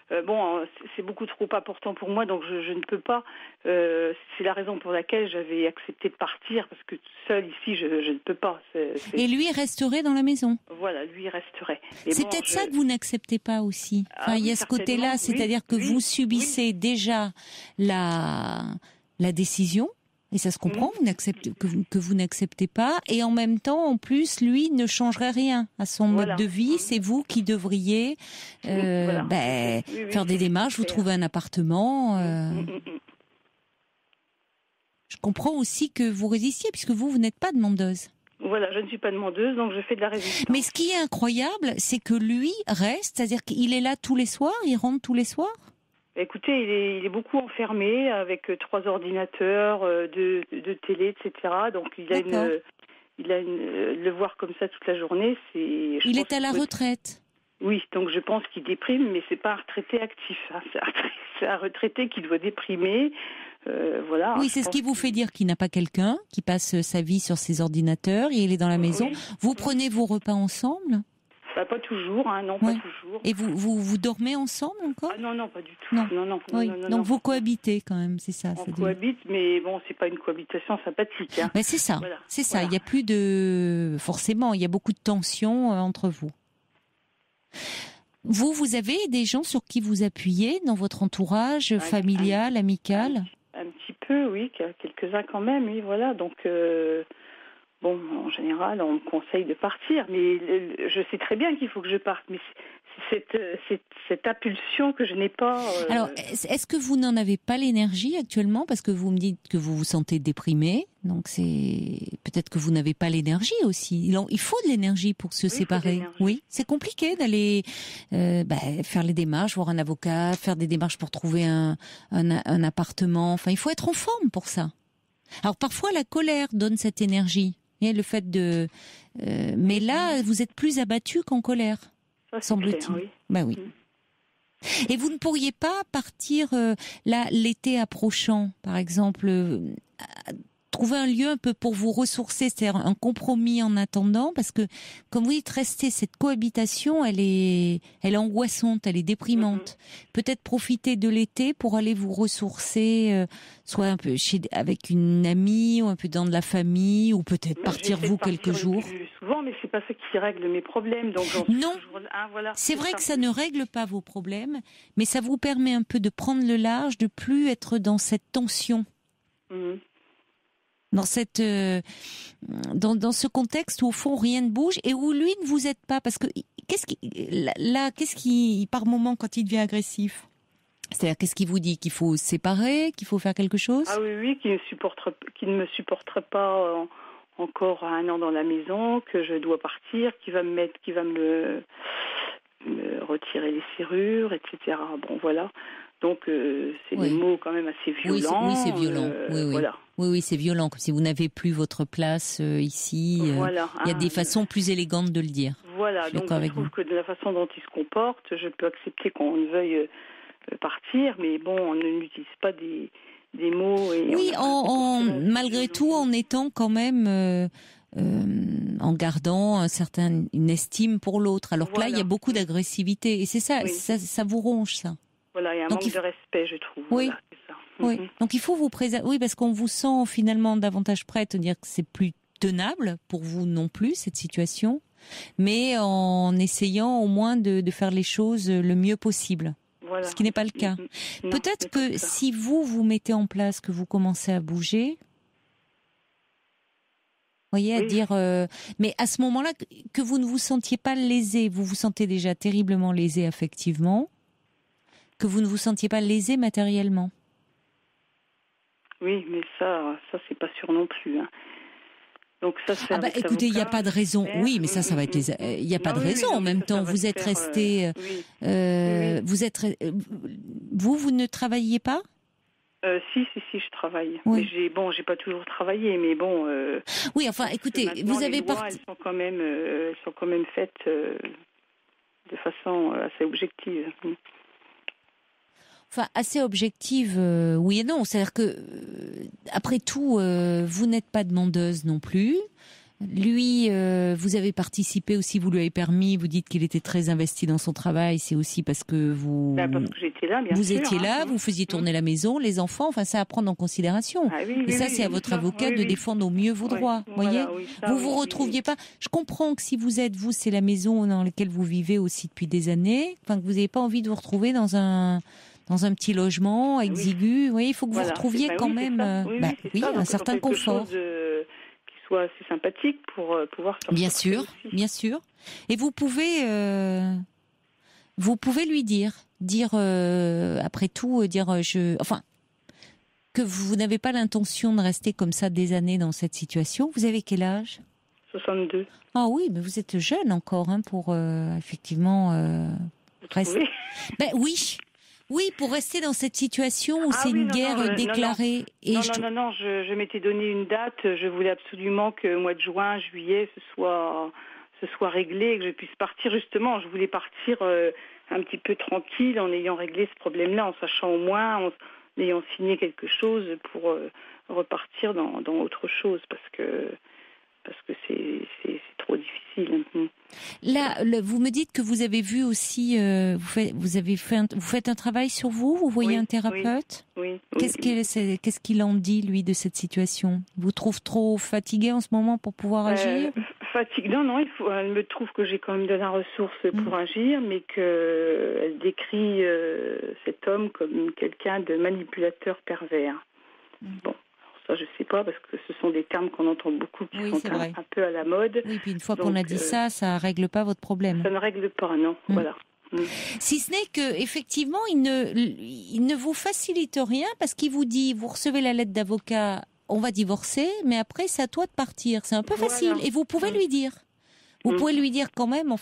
mais bon, c'est beaucoup trop important pour moi, donc je ne peux pas. C'est la raison pour laquelle j'avais accepté de partir, parce que seule ici, je ne peux pas. Et lui resterait dans la maison. Voilà, lui resterait. C'est peut-être ça que vous n'acceptez pas aussi. Enfin, il y a ce côté-là, c'est-à-dire que vous subissez déjà la décision. Et ça se comprend, que vous n'acceptez pas. Et en même temps, en plus, lui ne changerait rien à son mode de vie. C'est vous qui devriez faire des démarches, vous trouver un appartement. Je comprends aussi que vous résistiez, puisque vous n'êtes pas demandeuse. Voilà, je ne suis pas demandeuse, donc je fais de la résistance. Mais ce qui est incroyable, c'est que lui reste, c'est-à-dire qu'il est là tous les soirs, il rentre tous les soirs. Écoutez, il est beaucoup enfermé avec 3 ordinateurs, de télé, etc. Donc le voir comme ça toute la journée, il est à la retraite. Oui, donc je pense qu'il déprime, mais c'est pas un retraité actif. Hein. C'est un retraité qui doit déprimer. Voilà. Oui, c'est ce qui vous fait dire qu'il n'a pas quelqu'un qui passe sa vie sur ses ordinateurs et il est dans la maison. Oui. Vous prenez vos repas ensemble ? Pas toujours, hein, non, pas toujours. Et vous dormez ensemble encore ? Ah non, pas du tout. Non. Donc vous cohabitez quand même, c'est ça. On cohabite, mais bon, c'est pas une cohabitation sympathique. Hein. Mais c'est ça, voilà. Ça. Il y a plus de... Forcément, il y a beaucoup de tensions entre vous. Vous avez des gens sur qui vous appuyez dans votre entourage familial, amical ? Un petit peu, oui, quelques-uns quand même, oui, voilà. Donc... Bon, en général, on me conseille de partir, mais je sais très bien qu'il faut que je parte. Mais c'est cette impulsion que je n'ai pas... Alors, est-ce que vous n'en avez pas l'énergie actuellement ? Parce que vous me dites que vous vous sentez déprimé, donc peut-être que vous n'avez pas l'énergie aussi. Il faut de l'énergie pour se séparer. Oui, c'est compliqué d'aller faire les démarches, voir un avocat, faire des démarches pour trouver un appartement. Enfin, il faut être en forme pour ça. Alors, parfois, la colère donne cette énergie. Le fait de, mais là, vous êtes plus abattu qu'en colère, semble-t-il. Oui. Oui. Et vous ne pourriez pas partir là l'été approchant, par exemple, trouver un lieu un peu pour vous ressourcer, c'est-à-dire un compromis en attendant, parce que, comme vous dites, rester cette cohabitation, elle est angoissante, elle est déprimante. Peut-être profiter de l'été pour aller vous ressourcer, soit un peu avec une amie ou un peu dans de la famille, ou peut-être partir quelques jours. Plus souvent, mais c'est pas ça qui règle mes problèmes. Donc non, c'est vrai que ça ne règle pas vos problèmes, mais ça vous permet un peu de prendre le large, de plus être dans cette tension. Dans dans ce contexte où au fond rien ne bouge et où lui ne vous aide pas, parce que qu'est-ce qui par moment quand il devient agressif, c'est-à-dire qu'est-ce qu'il vous dit, qu'il faut se séparer, qu'il faut faire quelque chose? Ah oui, qu'il ne me supporterait pas encore 1 an dans la maison, que je dois partir, qu'il va me retirer les serrures, etc. Bon voilà. Donc c'est des mots quand même assez violents. Oui, c'est violent. Voilà. Oui, c'est violent, comme si vous n'avez plus votre place ici. Voilà, il y a des façons plus élégantes de le dire. Voilà, donc je trouve que de la façon dont il se comporte, je peux accepter qu'on veuille partir, mais bon, on n'utilise pas des mots. Et malgré tout, en étant quand même... en gardant une estime pour l'autre. Alors que là, il y a beaucoup d'agressivité. Et c'est ça, ça vous ronge, ça. Voilà, il y a un manque de respect, je trouve. Oui. Voilà, c'est ça. Oui. Donc il faut vous préserver. Oui, parce qu'on vous sent finalement davantage prête à dire que c'est plus tenable pour vous non plus, cette situation. Mais en essayant au moins de faire les choses le mieux possible. Voilà. Ce qui n'est pas le cas. Non, peut-être que si vous mettez en place, que vous commencez à bouger, voyez, à dire, mais à ce moment-là, que vous ne vous sentiez pas lésé, vous vous sentez déjà terriblement lésé affectivement, que vous ne vous sentiez pas lésé matériellement. Oui, mais ça c'est pas sûr non plus. Hein. Donc ça, écoutez, il n'y a pas de raison. Oui, mais ça va être il n'y a pas de raison. En même temps, vous êtes resté. Vous êtes. Vous ne travailliez pas? Si, je travaille. Oui. Mais j'ai pas toujours travaillé, mais bon. Oui, enfin, écoutez, vous avez pas. Elles sont quand même faites de façon assez objective. Enfin, assez objective, oui et non. C'est-à-dire que, après tout, vous n'êtes pas demandeuse non plus. Lui, vous avez participé aussi, vous lui avez permis, vous dites qu'il était très investi dans son travail, c'est aussi parce que vous... parce que j'étais là, bien vous sûr. Vous étiez là, vous faisiez tourner la maison, les enfants, enfin ça à prendre en considération. Et ça, c'est à votre avocat de défendre au mieux vos droits, voyez. Vous retrouviez pas... Je comprends que si vous, c'est la maison dans laquelle vous vivez aussi depuis des années, enfin que vous n'avez pas envie de vous retrouver dans un petit logement exigu, vous voyez, il faut que vous retrouviez quand même un certain confort. Soit assez sympathique pour pouvoir sortir. Bien sûr. Et vous pouvez lui dire après tout, que vous n'avez pas l'intention de rester comme ça des années dans cette situation. Vous avez quel âge? 62. Ah oui, mais vous êtes jeune encore pour effectivement rester. Oui, pour rester dans cette situation où c'est une guerre déclarée. Non, je m'étais donné une date. Je voulais absolument que mois de juin, juillet, ce soit réglé, que je puisse partir justement. Je voulais partir un petit peu tranquille en ayant réglé ce problème-là, en sachant au moins, en ayant signé quelque chose pour repartir dans autre chose, parce que c'est trop difficile. Là, vous me dites que vous avez vu aussi, vous faites un travail sur vous, vous voyez un thérapeute. Oui. Qu'est-ce qu'il en dit, lui, de cette situation? Vous trouve trop fatigué en ce moment pour pouvoir agir? Non, elle me trouve que j'ai quand même de la ressource pour agir, mais qu'elle décrit cet homme comme quelqu'un de manipulateur pervers. Bon. Ça, je sais pas, parce que ce sont des termes qu'on entend beaucoup, qui sont un peu à la mode. Oui, puis une fois qu'on a dit ça règle pas votre problème. Ça ne règle pas, non. Voilà. Si ce n'est que, effectivement, il ne vous facilite rien, parce qu'il vous dit, vous recevez la lettre d'avocat, on va divorcer, mais après, c'est à toi de partir. C'est un peu facile. Et vous pouvez lui dire. Vous pouvez lui dire quand même,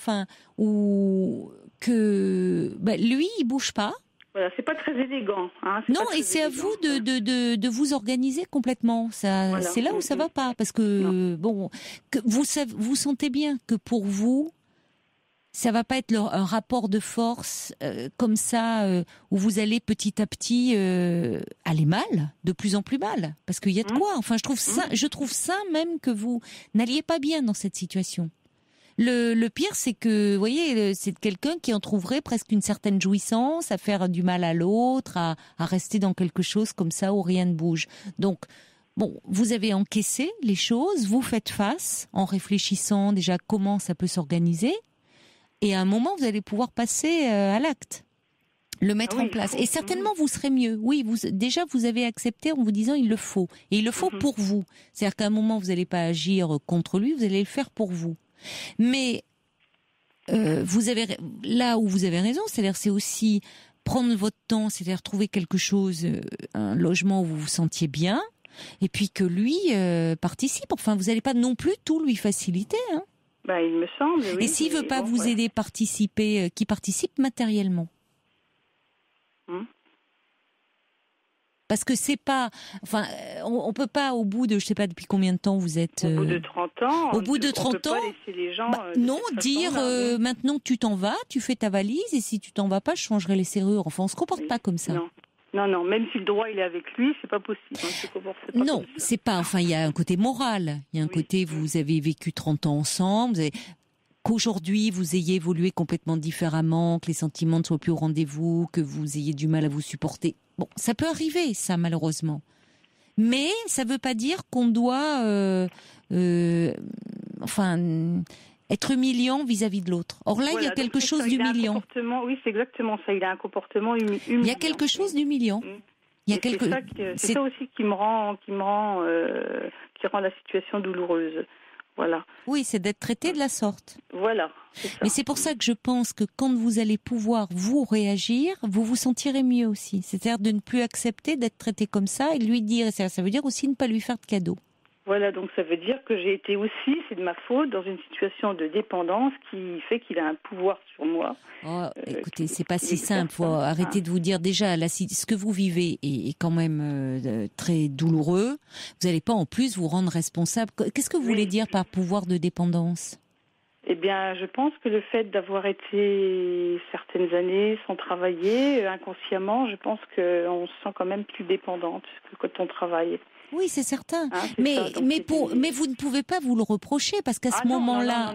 lui, il bouge pas. Voilà, c'est pas très élégant. Non, et c'est à vous de vous organiser complètement. Ça, c'est là où ça va pas, parce que que vous sentez bien que pour vous, ça va pas être un rapport de force comme ça où vous allez petit à petit aller mal, de plus en plus mal, parce qu'il y a de quoi. Enfin, je trouve ça même que vous n'alliez pas bien dans cette situation. Le pire, c'est que, vous voyez, c'est quelqu'un qui en trouverait presque une certaine jouissance à faire du mal à l'autre, à rester dans quelque chose comme ça où rien ne bouge. Donc, vous avez encaissé les choses, vous faites face en réfléchissant déjà comment ça peut s'organiser, et à un moment, vous allez pouvoir passer à l'acte, le mettre en place. Et certainement, vous serez mieux. Oui, vous avez accepté en vous disant il le faut. Et il le faut pour vous. C'est-à-dire qu'à un moment, vous n'allez pas agir contre lui, vous allez le faire pour vous. Mais vous avez là où vous avez raison, c'est-à-dire c'est aussi prendre votre temps, c'est-à-dire trouver quelque chose, un logement où vous vous sentiez bien, et puis que lui participe. Enfin, vous n'allez pas non plus tout lui faciliter. Il me semble. Oui, et s'il veut pas vous aider, qui participe matériellement. Parce que c'est pas, on peut pas au bout de, je sais pas depuis combien de temps vous êtes. Au bout de 30 ans. Au bout de 30 ans. Pas laisser les gens. Dire maintenant tu t'en vas, tu fais ta valise et si tu t'en vas pas, je changerai les serrures. Enfin, on se comporte pas comme ça. Non, même si le droit il est avec lui, c'est pas possible. Non, c'est pas. Enfin, il y a un côté moral. Il y a un côté, vous avez vécu 30 ans ensemble. Qu'aujourd'hui vous ayez évolué complètement différemment, que les sentiments ne soient plus au rendez-vous, que vous ayez du mal à vous supporter. Bon, ça peut arriver, ça, malheureusement. Mais ça ne veut pas dire qu'on doit être humiliant vis-à-vis de l'autre. Or là, il y a quelque chose d'humiliant. Oui, c'est exactement ça. Il a un comportement humiliant. Il y a quelque chose d'humiliant. C'est ça aussi qui rend la situation douloureuse. Voilà. Oui, c'est d'être traité de la sorte. Voilà. Mais c'est pour ça que je pense que quand vous allez pouvoir vous réagir, vous vous sentirez mieux aussi. C'est-à-dire de ne plus accepter d'être traité comme ça et lui dire, et ça veut dire aussi ne pas lui faire de cadeaux. Voilà, donc ça veut dire que j'ai été aussi, c'est de ma faute, dans une situation de dépendance qui fait qu'il a un pouvoir sur moi. Oh, écoutez, c'est pas si simple. Faut arrêter de vous dire déjà, là, ce que vous vivez est quand même très douloureux. Vous n'allez pas en plus vous rendre responsable. Qu'est-ce que vous voulez dire par pouvoir de dépendance ? Eh bien, je pense que le fait d'avoir été certaines années sans travailler, inconsciemment, je pense qu'on se sent quand même plus dépendante que quand on travaille. Oui, c'est certain. C'est mais ça, mais vous ne pouvez pas vous le reprocher parce qu'à ce moment-là,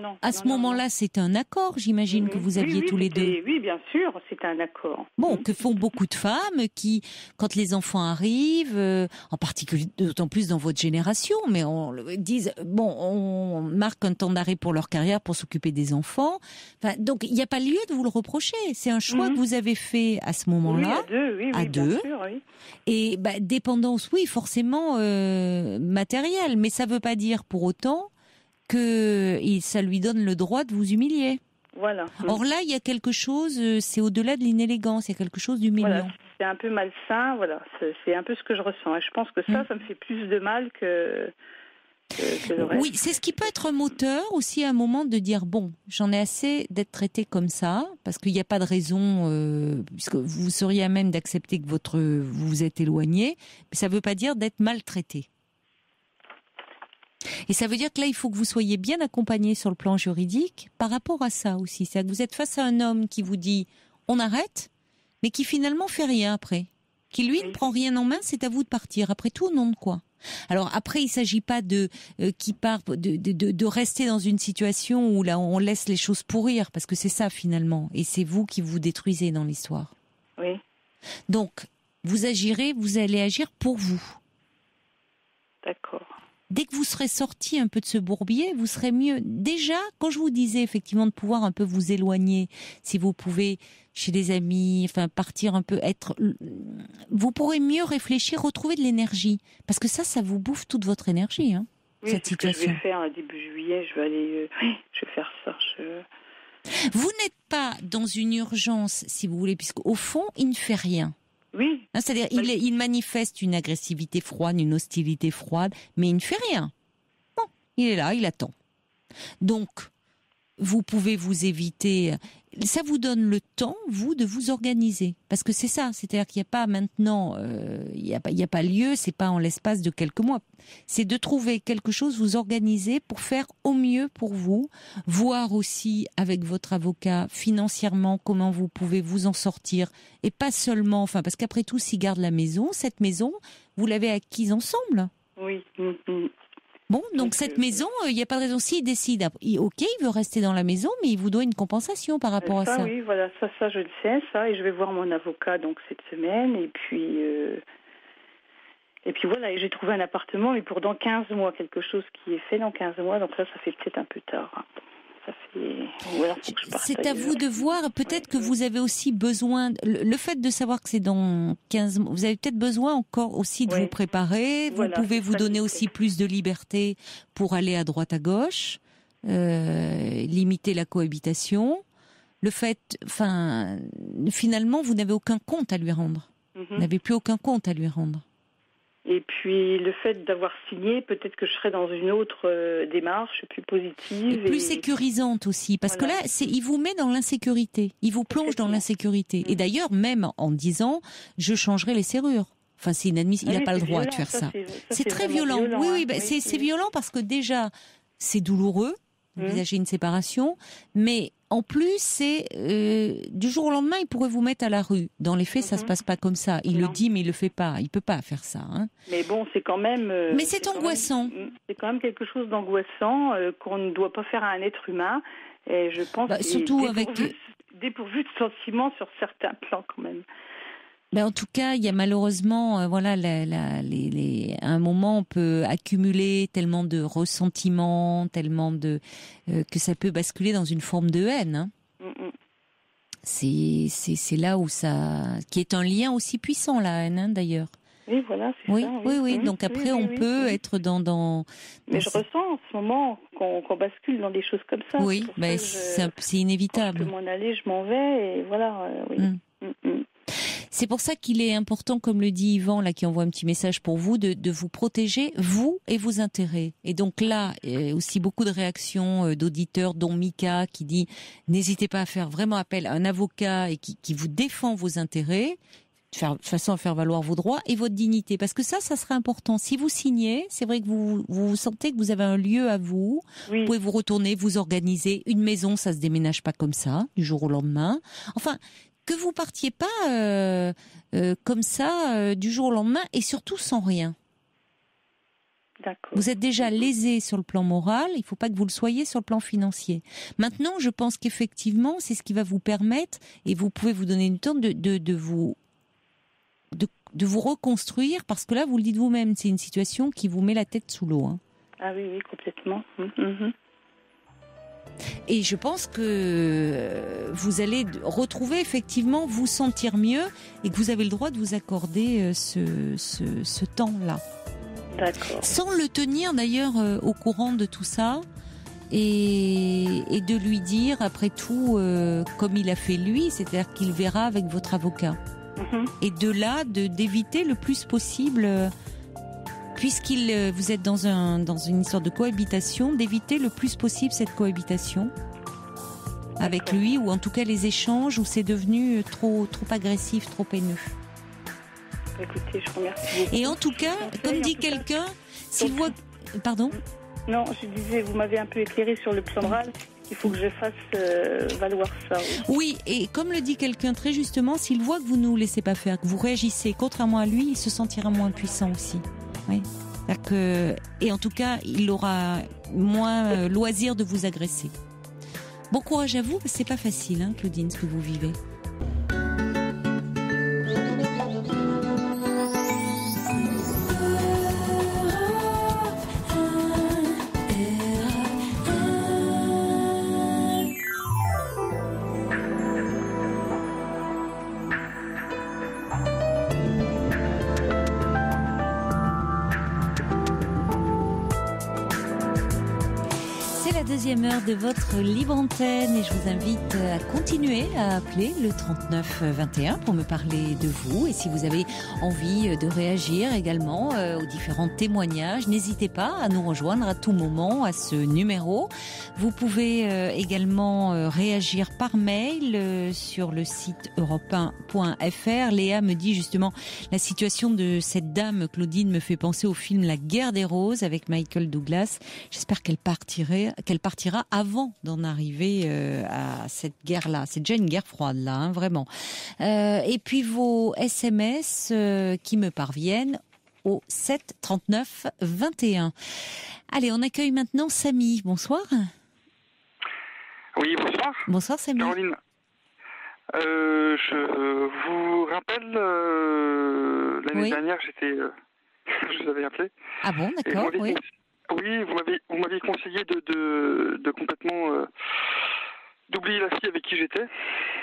c'est un accord, j'imagine que vous aviez tous les deux. Oui, bien sûr, c'est un accord. Bon, que font beaucoup de femmes qui, quand les enfants arrivent, en particulier, d'autant plus dans votre génération, mais disent bon, on marque un temps d'arrêt pour leur carrière pour s'occuper des enfants. Enfin, donc il n'y a pas lieu de vous le reprocher. C'est un choix que vous avez fait à ce moment-là, à deux, bien sûr, oui. Et dépendance, oui, forcément matérielle, mais ça ne veut pas dire pour autant que ça lui donne le droit de vous humilier. Voilà. Or là, il y a quelque chose, c'est au-delà de l'inélégance, il y a quelque chose d'humiliant. Voilà, c'est un peu malsain, voilà, c'est un peu ce que je ressens. Et je pense que ça me fait plus de mal que le reste. Oui, c'est ce qui peut être moteur aussi à un moment de dire bon, j'en ai assez d'être traité comme ça, parce qu'il n'y a pas de raison, puisque vous seriez à même d'accepter que vous vous êtes éloigné, mais ça ne veut pas dire d'être maltraité. Et ça veut dire que là, il faut que vous soyez bien accompagné sur le plan juridique par rapport à ça aussi. C'est-à-dire que vous êtes face à un homme qui vous dit on arrête, mais qui finalement fait rien après, qui lui ne prend rien en main, c'est à vous de partir. Après tout, au nom de quoi ? Alors après, il ne s'agit pas de rester dans une situation où là on laisse les choses pourrir, parce que c'est ça finalement, et c'est vous qui vous détruisez dans l'histoire. Oui. Donc vous allez agir pour vous. D'accord. Dès que vous serez sorti un peu de ce bourbier, vous serez mieux. Déjà, quand je vous disais effectivement de pouvoir un peu vous éloigner, si vous pouvez chez des amis, enfin partir un peu, vous pourrez mieux réfléchir, retrouver de l'énergie, parce que ça vous bouffe toute votre énergie, hein, oui, cette situation. Ce que je vais faire début juillet, je vais faire ça. Vous n'êtes pas dans une urgence, si vous voulez, puisqu'au fond, il ne fait rien. Oui. Hein, c'est-à-dire, il manifeste une agressivité froide, une hostilité froide, mais il ne fait rien. Bon, il est là, il attend. Donc, vous pouvez vous éviter. Ça vous donne le temps, vous, de vous organiser. Parce que c'est ça, c'est-à-dire qu'il n'y a pas maintenant, il n'y a pas lieu, c'est pas en l'espace de quelques mois. C'est de trouver quelque chose, vous organiser pour faire au mieux pour vous, voir aussi avec votre avocat financièrement comment vous pouvez vous en sortir. Et pas seulement, parce qu'après tout, s'il garde la maison, cette maison, vous l'avez acquise ensemble. Oui. Bon, donc cette maison, il n'y a pas de raison. S'il décide, ok, il veut rester dans la maison, mais il vous doit une compensation par rapport à ça. Oui, voilà, ça je le sais, ça, et je vais voir mon avocat donc cette semaine, et puis voilà, et j'ai trouvé un appartement, mais pour dans 15 mois, quelque chose qui est fait dans 15 mois, donc là, ça fait peut-être un peu tard. Hein. C'est à vous de voir. Peut-être que vous avez aussi besoin. Le fait de savoir que c'est dans 15 mois, vous avez peut-être besoin encore aussi de vous préparer. Vous pouvez vous donner aussi plus de liberté pour aller à droite à gauche, limiter la cohabitation. Le fait, finalement, vous n'avez aucun compte à lui rendre. Vous n'avez plus aucun compte à lui rendre. Et puis le fait d'avoir signé, peut-être que je serai dans une autre démarche plus positive. Et plus sécurisante aussi, parce que là, il vous met dans l'insécurité, il vous plonge dans l'insécurité. Et d'ailleurs, même en disant, je changerai les serrures. Enfin, c'est inadmissible, il n'a pas le droit de faire ça. C'est très violent. Oui, c'est violent parce que déjà, c'est douloureux d'envisager une séparation, mais en plus, c'est du jour au lendemain, il pourrait vous mettre à la rue. Dans les faits, ça se passe pas comme ça. Il le dit, mais il le fait pas. Il peut pas faire ça. Hein. Mais bon, c'est quand même. Mais c'est angoissant. C'est quand même quelque chose d'angoissant qu'on ne doit pas faire à un être humain. Et je pense surtout dépourvu de sentiments sur certains plans quand même. En tout cas, il y a malheureusement, à un moment, on peut accumuler tellement de ressentiments, tellement que ça peut basculer dans une forme de haine. Hein. C'est là où qui est un lien aussi puissant, la haine, hein, d'ailleurs. Oui, voilà, c'est Oui, ça. oui. Donc après, on peut être dans Mais je ressens en ce moment qu'on bascule dans des choses comme ça. Oui, mais c'est inévitable. Quand je peux m'en aller, je m'en vais, et voilà, oui. C'est pour ça qu'il est important, comme le dit Yvan, là, qui envoie un petit message pour vous, de vous protéger, vous et vos intérêts. Et donc là, il y a aussi beaucoup de réactions d'auditeurs, dont Mika, qui dit « N'hésitez pas à faire vraiment appel à un avocat et qui vous défend vos intérêts ». De façon à faire valoir vos droits et votre dignité. Parce que ça serait important. Si vous signez, c'est vrai que vous sentez que vous avez un lieu à vous. Oui. Vous pouvez vous retourner, vous organiser. Une maison, ça se déménage pas comme ça, du jour au lendemain. Enfin, que vous partiez pas comme ça, du jour au lendemain, et surtout sans rien. D'accord. Vous êtes déjà lésé sur le plan moral, il ne faut pas que vous le soyez sur le plan financier. Maintenant, je pense qu'effectivement, c'est ce qui va vous permettre, et vous pouvez vous donner une temps de vous reconstruire, parce que là, vous le dites vous-même, c'est une situation qui vous met la tête sous l'eau. Hein. Ah oui, complètement. Et je pense que vous allez retrouver, effectivement, vous sentir mieux, et que vous avez le droit de vous accorder ce temps-là. D'accord. Sans le tenir, d'ailleurs, au courant de tout ça, et de lui dire, après tout, comme il a fait lui, c'est-à-dire qu'il verra avec votre avocat. Et de là, d'éviter le plus possible, vous êtes dans une histoire de cohabitation, d'éviter le plus possible cette cohabitation avec lui, ou en tout cas les échanges où c'est devenu trop agressif, trop haineux. Écoutez, je vous remercie beaucoup. Et en tout cas, comme dit quelqu'un, s'il voit... Pardon ? Non, je disais, vous m'avez un peu éclairé sur le plan moral. Il faut que je fasse valoir ça. Oui, et comme le dit quelqu'un très justement, s'il voit que vous ne vous laissez pas faire, que vous réagissez contrairement à lui, il se sentira moins puissant aussi. Oui. Et en tout cas, il aura moins loisir de vous agresser. Bon courage à vous, parce que c'est pas facile, hein, Claudine, ce que vous vivez. Deuxième heure de votre libre antenne, et je vous invite à continuer à appeler le 39 21 pour me parler de vous, et si vous avez envie de réagir également aux différents témoignages, n'hésitez pas à nous rejoindre à tout moment à ce numéro. Vous pouvez également réagir par mail sur le site europe1.fr. Léa me dit justement la situation de cette dame, Claudine, me fait penser au film La Guerre des Roses avec Michael Douglas. J'espère qu'elle partira avant d'en arriver à cette guerre-là. C'est déjà une guerre froide, là, hein, vraiment. Et puis vos SMS qui me parviennent au 7 39 21. Allez, on accueille maintenant Samy. Bonsoir. Oui, bonsoir. Bonsoir, Samy. Caroline. Je vous rappelle, l'année dernière, je vous avais appelé. Ah bon, d'accord, oui. Oui, vous m'aviez conseillé de complètement d'oublier la fille avec qui j'étais,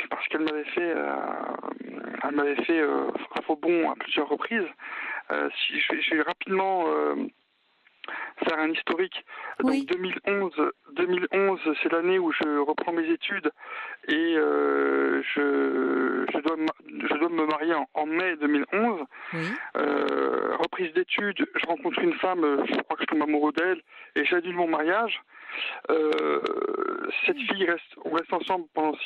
parce qu'elle m'avait fait un faux bond à plusieurs reprises. Je vais rapidement faire un historique. Oui. Donc 2011, c'est l'année où je reprends mes études, et je dois me marier en mai 2011. Oui. Reprise d'études, je rencontre une femme, je crois que je tombe amoureux d'elle, et j'annule mon mariage. Cette fille on reste ensemble pendant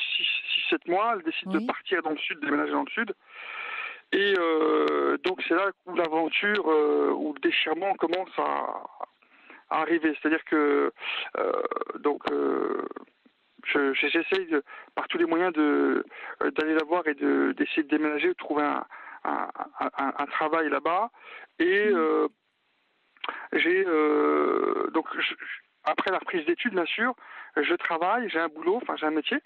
6-7 mois. Elle décide de partir dans le sud, déménager dans le sud. Et donc c'est là où l'aventure, où le déchirement commence à arriver. C'est-à-dire que j'essaye par tous les moyens d'aller la voir et d'essayer de déménager, de trouver un travail là-bas. Et après la reprise d'études, bien sûr, je travaille, j'ai un boulot, enfin j'ai un métier,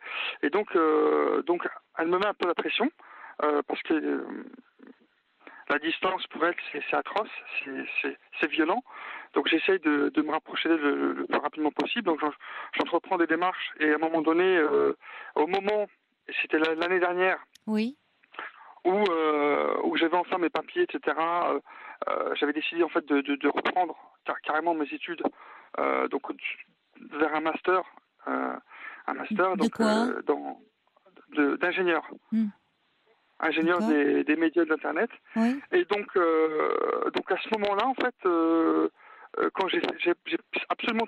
et donc elle me met un peu la pression, parce que la distance pour elle c'est atroce, c'est violent. Donc j'essaye de me rapprocher d'elle le plus rapidement possible. Donc j'entreprends des démarches, et à un moment donné, c'était l'année dernière. Oui. où j'avais enfin mes papiers, etc. J'avais décidé en fait de reprendre carrément mes études, donc vers un master De donc quoi d'ingénieur. Ingénieur des médias de l'internet. Oui. Et donc à ce moment-là, en fait, quand j'ai absolument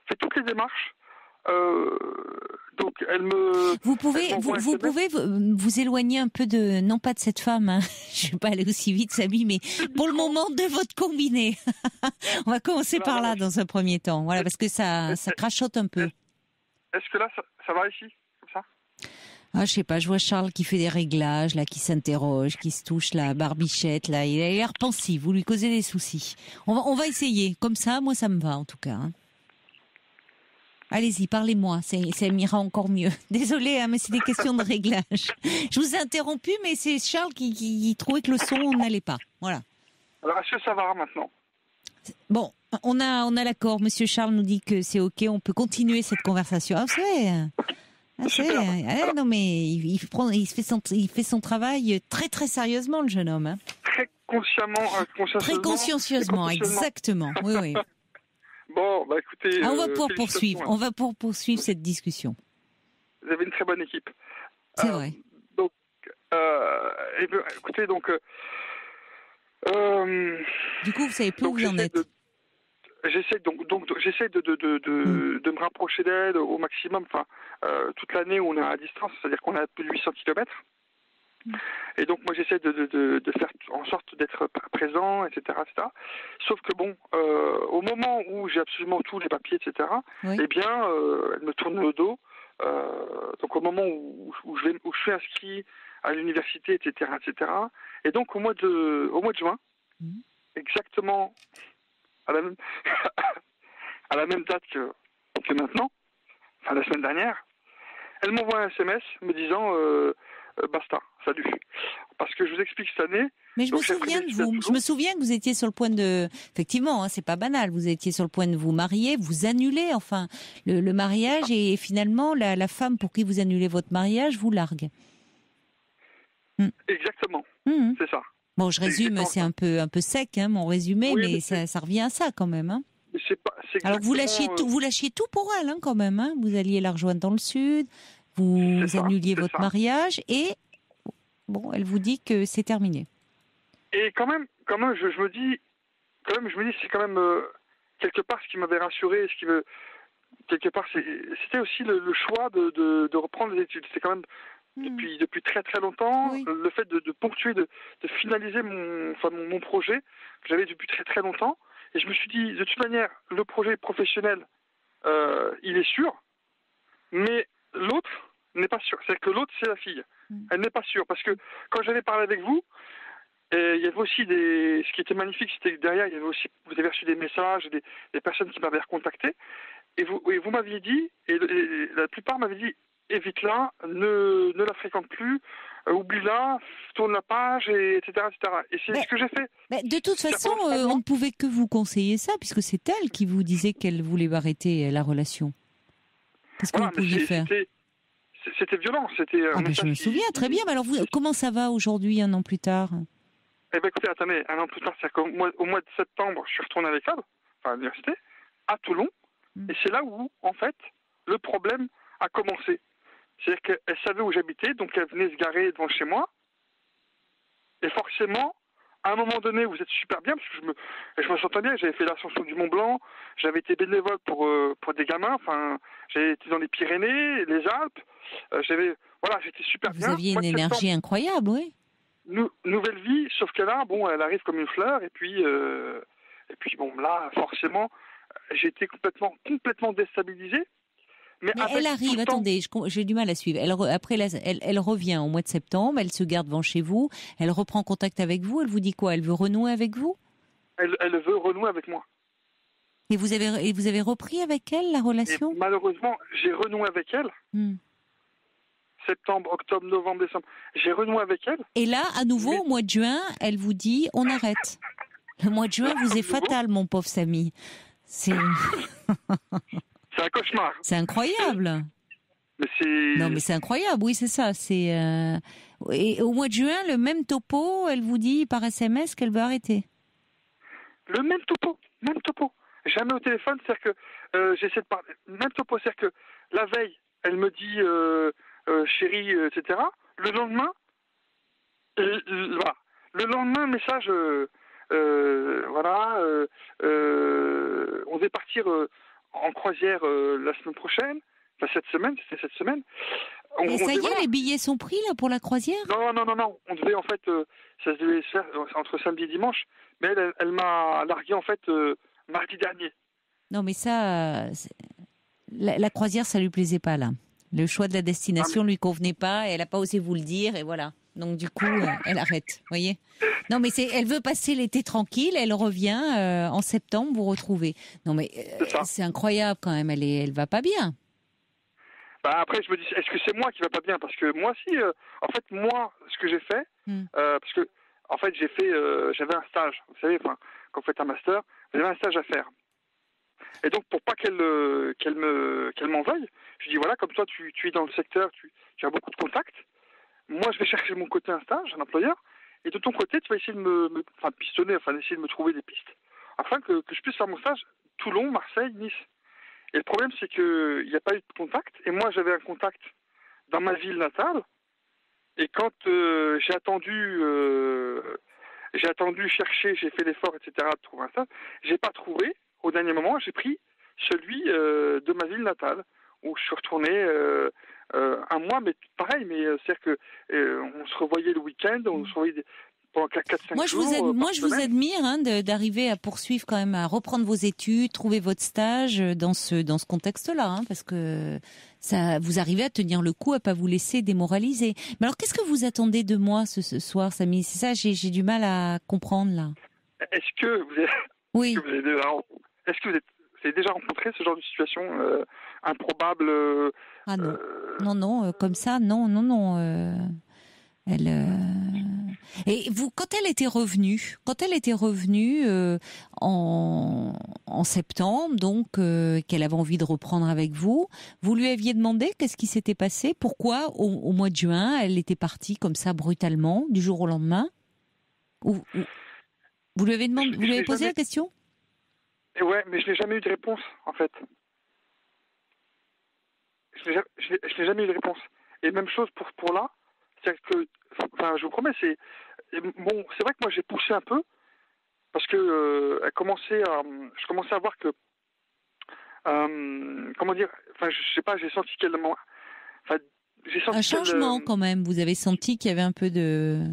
fait toutes les démarches, donc elle me. Vous pouvez vous éloigner un peu de, non pas de cette femme, hein. Je vais pas aller aussi vite, Samy, mais pour le moment de votre combiné. On va commencer par là dans un premier temps, voilà, parce que ça crachote un peu. Est-ce que là, ça va ici, comme ça? Ah, je sais pas, je vois Charles qui fait des réglages, là, qui s'interroge, qui se touche la barbichette, là, il a l'air pensif, vous lui causez des soucis. On va essayer, comme ça, moi ça me va en tout cas. Hein. Allez-y, parlez-moi, ça m'ira encore mieux. Désolée, hein, mais c'est des questions de réglage. Je vous ai interrompu, mais c'est Charles qui trouvait que le son n'allait pas. Voilà. Alors, est-ce que ça va maintenant? Bon, on a l'accord. Monsieur Charles nous dit que c'est OK, on peut continuer cette conversation. Ah, non, mais il fait son travail très très sérieusement, le jeune homme. Hein. Très consciencieusement. Très consciencieusement, exactement. Oui. Bon, bah écoutez. On va pouvoir poursuivre. On va pouvoir poursuivre cette discussion. Vous avez une très bonne équipe. C'est vrai. Donc, écoutez, donc. Du coup, vous savez plus où vous en êtes. J'essaie de me rapprocher d'elle au maximum. Enfin, toute l'année où on est à distance, c'est-à-dire qu'on est à plus de 800 km. Et donc moi j'essaie de faire en sorte d'être présent, etc., etc. Sauf que bon, au moment où j'ai absolument tous les papiers, etc., oui. eh bien, elle me tourne le dos. Donc au moment où je suis inscrit à l'université, etc., etc. Et donc au mois de juin, exactement à la même date que maintenant, enfin la semaine dernière, elle m'envoie un SMS me disant basta, salut. Parce que je vous explique cette année. Mais je me souviens de vous. Je me souviens que vous étiez sur le point de. Effectivement, hein, c'est pas banal. Vous étiez sur le point de vous marier, vous annuler, enfin, le mariage, et finalement, la femme pour qui vous annulez votre mariage vous largue. Exactement. C'est ça. Bon, je résume, c'est un peu sec, hein, mon résumé, oui, mais ça revient à ça quand même. Hein. Alors vous lâchiez tout pour elle, hein, quand même. Hein. Vous alliez la rejoindre dans le sud. Vous annuliez votre mariage et bon, elle vous dit que c'est terminé. Et quand même, je me dis, c'est quand même quelque part ce qui m'avait rassuré, quelque part, c'était aussi le choix de reprendre les études. C'est quand même depuis très très longtemps, le fait de ponctuer, de finaliser mon projet que j'avais depuis très très longtemps. Et je me suis dit, de toute manière, le projet professionnel, il est sûr, mais l'autre n'est pas sûr. C'est-à-dire que l'autre, c'est la fille. Elle n'est pas sûre. Parce que quand j'avais parlé avec vous, il y avait aussi ce qui était magnifique, c'était que derrière, vous avez reçu des messages, des personnes qui m'avaient recontacté. Et vous m'aviez dit, et la plupart m'avaient dit, évite-la, ne la fréquente plus, oublie-la, tourne la page, etc., etc. Et c'est ce que j'ai fait. Mais de toute façon, on ne pouvait que vous conseiller ça, puisque c'est elle qui vous disait qu'elle voulait arrêter la relation. Qu'est-ce que vous pouviez faire? C'était violent. Je me souviens très bien. Mais alors, comment ça va aujourd'hui, un an plus tard? Eh bien, écoutez, attendez, un an plus tard, c'est-à-dire qu'au mois de septembre, je suis retourné avec elle, à l'université, à Toulon, et c'est là où, en fait, le problème a commencé. C'est-à-dire qu'elle savait où j'habitais, donc elle venait se garer devant chez moi, et forcément, à un moment donné, vous êtes super bien, parce que je me sentais bien, j'avais fait l'ascension du Mont Blanc, j'avais été bénévole pour des gamins, enfin, j'avais été dans les Pyrénées, les Alpes, j'étais super bien. Vous aviez une énergie incroyable, oui. Nouvelle vie, sauf que là, bon, elle arrive comme une fleur, et puis bon, là, forcément, j'ai été complètement déstabilisé. Mais elle arrive, attendez, j'ai du mal à suivre. Elle revient au mois de septembre, elle se garde devant chez vous, elle reprend contact avec vous, elle vous dit quoi? Elle veut renouer avec vous? Elle veut renouer avec moi. Et vous avez repris avec elle la relation? Et malheureusement, j'ai renoué avec elle. Septembre, octobre, novembre, décembre. J'ai renoué avec elle. Et là, à nouveau, au mois de juin, elle vous dit, on arrête. Le mois de juin vous est fatal, mon pauvre Samy. C'est un cauchemar. C'est incroyable. Mais non, mais c'est incroyable, oui, c'est ça. Et au mois de juin, le même topo, elle vous dit par SMS qu'elle veut arrêter. Le même topo. Jamais au téléphone, c'est-à-dire que j'essaie de parler. Même topo, c'est-à-dire que la veille, elle me dit chérie, etc. Le lendemain, voilà. Le lendemain, message, on devait partir en croisière la semaine prochaine, enfin c'était cette semaine. Et ça y est, les billets sont pris là pour la croisière ? Non. On devait en fait, ça se devait se faire entre samedi et dimanche, mais elle m'a largué en fait mardi dernier. Non, mais ça, la croisière, ça lui plaisait pas là. Le choix de la destination lui convenait pas, et elle a pas osé vous le dire, et voilà. Donc du coup, elle arrête, voyez. Non, mais elle veut passer l'été tranquille, elle revient en septembre, vous retrouvez. Non, mais c'est incroyable quand même, elle va pas bien. Bah après, je me dis, est-ce que c'est moi qui va pas bien ? Parce que moi, en fait, moi, ce que j'ai fait, parce que en fait, j'avais un stage. Vous savez, quand vous faites un master, vous avez un stage à faire. Et donc, pour pas qu'elle m'en veuille, je dis voilà, comme toi, tu es dans le secteur, tu as beaucoup de contacts. Moi, je vais chercher de mon côté un stage, un employeur, et de ton côté, tu vas essayer de me pistonner, essayer de me trouver des pistes, afin que je puisse faire mon stage Toulon, Marseille, Nice. Et le problème, c'est qu'il n'y a pas eu de contact, et moi, j'avais un contact dans ma ville natale, et quand j'ai attendu chercher, j'ai fait l'effort, etc., de trouver un stage, j'ai pas trouvé. Au dernier moment, j'ai pris celui de ma ville natale, où je suis retourné un mois, mais pareil, c'est-à-dire que on se revoyait le week-end, on se revoyait pendant 4-5 jours. Moi, je vous admire d'arriver à poursuivre quand même, à reprendre vos études, trouver votre stage dans ce contexte-là, parce que ça, vous arrivez à tenir le coup, à pas vous laisser démoraliser. Mais alors, qu'est-ce que vous attendez de moi ce soir, Samy ? C'est ça, j'ai du mal à comprendre là. Est-ce que vous avez déjà rencontré ce genre de situation improbable Ah non, non, comme ça, non. Et vous, quand elle était revenue en septembre, donc qu'elle avait envie de reprendre avec vous, vous lui aviez demandé qu'est-ce qui s'était passé ? Pourquoi au mois de juin elle était partie comme ça brutalement du jour au lendemain ? Vous lui avez demandé, vous lui avez posé la question ? Ouais, mais je n'ai jamais eu de réponse, en fait. Je n'ai jamais eu de réponse. Et même chose pour là. C'est-à-dire que, je vous promets, c'est vrai que moi j'ai poussé un peu parce que je commençais à voir que, comment dire, je sais pas, j'ai senti qu'elle, un changement quand même. Vous avez senti qu'il y avait un peu de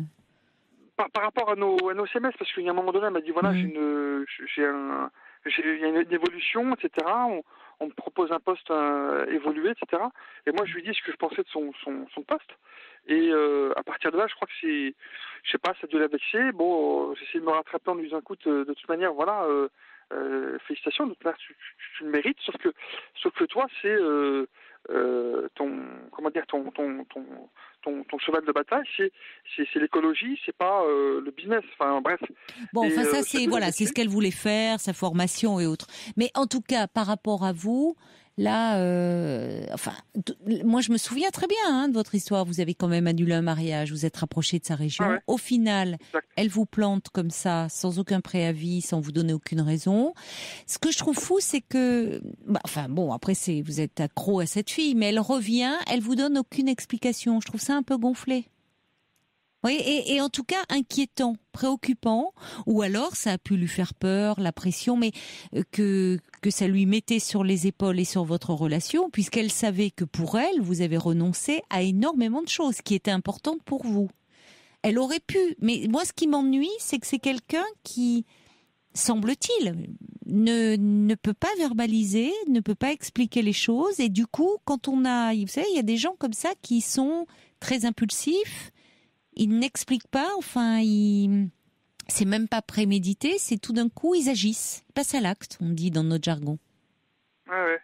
par rapport à nos SMS, parce qu'il y a un moment donné, elle m'a dit voilà, il y a une évolution, etc. On me propose un poste évolué, etc. Et moi, je lui dis ce que je pensais de son poste. Et à partir de là, je crois que je sais pas, ça a dû la vexer. Bon, j'essaie de me rattraper en lui disant, écoute, de toute manière, voilà, félicitations, de toute manière, tu le mérites. Sauf que toi, c'est ton cheval de bataille, c'est l'écologie, c'est pas le business. Enfin bref. Bon, ça c'est ce qu'elle voulait faire, sa formation et autres. Mais en tout cas, par rapport à vous, là, moi je me souviens très bien de votre histoire. Vous avez quand même annulé un mariage, vous êtes rapproché de sa région. Ah ouais. Au final, exact. Elle vous plante comme ça, sans aucun préavis, sans vous donner aucune raison. Ce que je trouve fou, c'est que, après vous êtes accro à cette fille, mais elle revient, elle vous donne aucune explication. Je trouve ça un peu gonflé. Oui, et en tout cas inquiétant, préoccupant, ou alors ça a pu lui faire peur, la pression, mais que ça lui mettait sur les épaules et sur votre relation, puisqu'elle savait que pour elle, vous avez renoncé à énormément de choses qui étaient importantes pour vous. Elle aurait pu, mais moi ce qui m'ennuie, c'est que c'est quelqu'un qui, semble-t-il, ne peut pas verbaliser, ne peut pas expliquer les choses, et du coup, vous savez, il y a des gens comme ça qui sont très impulsifs. Ils n'expliquent pas, c'est même pas prémédité, c'est tout d'un coup, ils agissent. Ils passent à l'acte, on dit dans notre jargon. Ouais.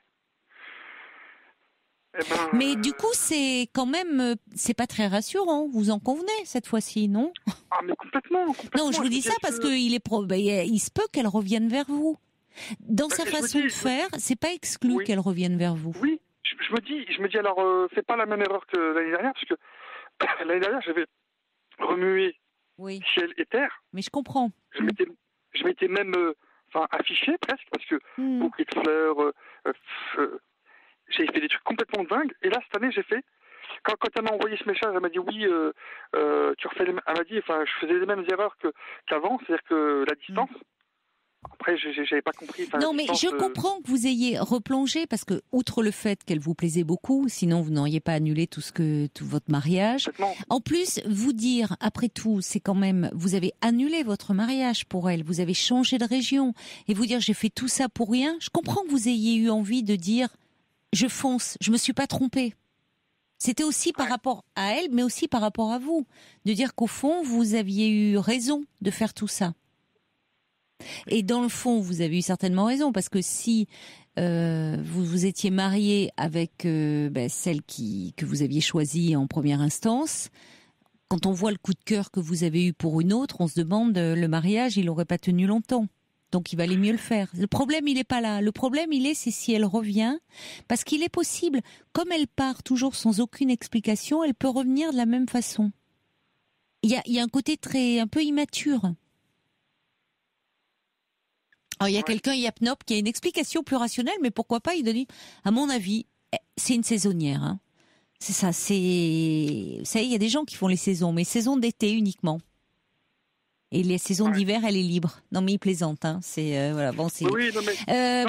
Mais du coup, c'est quand même, c'est pas très rassurant. Vous en convenez cette fois-ci, non ? Ah, mais complètement. Non, je vous dis ça parce qu'il il se peut qu'elle revienne vers vous. Dans sa façon de faire, c'est pas exclu qu'elle revienne vers vous. Oui, je me dis alors, fais pas la même erreur que l'année dernière, parce que l'année dernière, j'avais remué ciel et terre. Mais je comprends. Je m'étais même affiché presque, parce que bouquet de fleurs, j'ai fait des trucs complètement dingues. Et là, cette année, j'ai fait... Quand elle m'a envoyé ce message, elle m'a dit oui, tu refais elle m'a dit, je faisais les mêmes erreurs qu'avant, c'est-à-dire que la distance... Après, j'avais pas compris. Non, mais je comprends que vous ayez replongé, parce que, outre le fait qu'elle vous plaisait beaucoup, sinon vous n'auriez pas annulé tout votre mariage. En plus, vous dire, après tout, c'est quand même, vous avez annulé votre mariage pour elle, vous avez changé de région, et vous dire, j'ai fait tout ça pour rien. Je comprends que vous ayez eu envie de dire, je fonce, je me suis pas trompée. C'était aussi par rapport à elle, mais aussi par rapport à vous. De dire qu'au fond, vous aviez eu raison de faire tout ça. Et dans le fond, vous avez eu certainement raison, parce que si vous étiez marié avec celle que vous aviez choisie en première instance, quand on voit le coup de cœur que vous avez eu pour une autre, on se demande, le mariage, il n'aurait pas tenu longtemps. Donc il valait mieux le faire. Le problème, il n'est pas là. Le problème, c'est si elle revient, parce qu'il est possible, comme elle part toujours sans aucune explication, elle peut revenir de la même façon. Il y a un côté un peu immature. Alors, il y a quelqu'un, Yapnop, qui a une explication plus rationnelle, mais pourquoi pas, il dit, à mon avis, c'est une saisonnière. Hein. C'est ça, vous savez, il y a des gens qui font les saisons, mais saison d'été uniquement. Et les saisons d'hiver, elle est libre. Non, mais il plaisante, hein.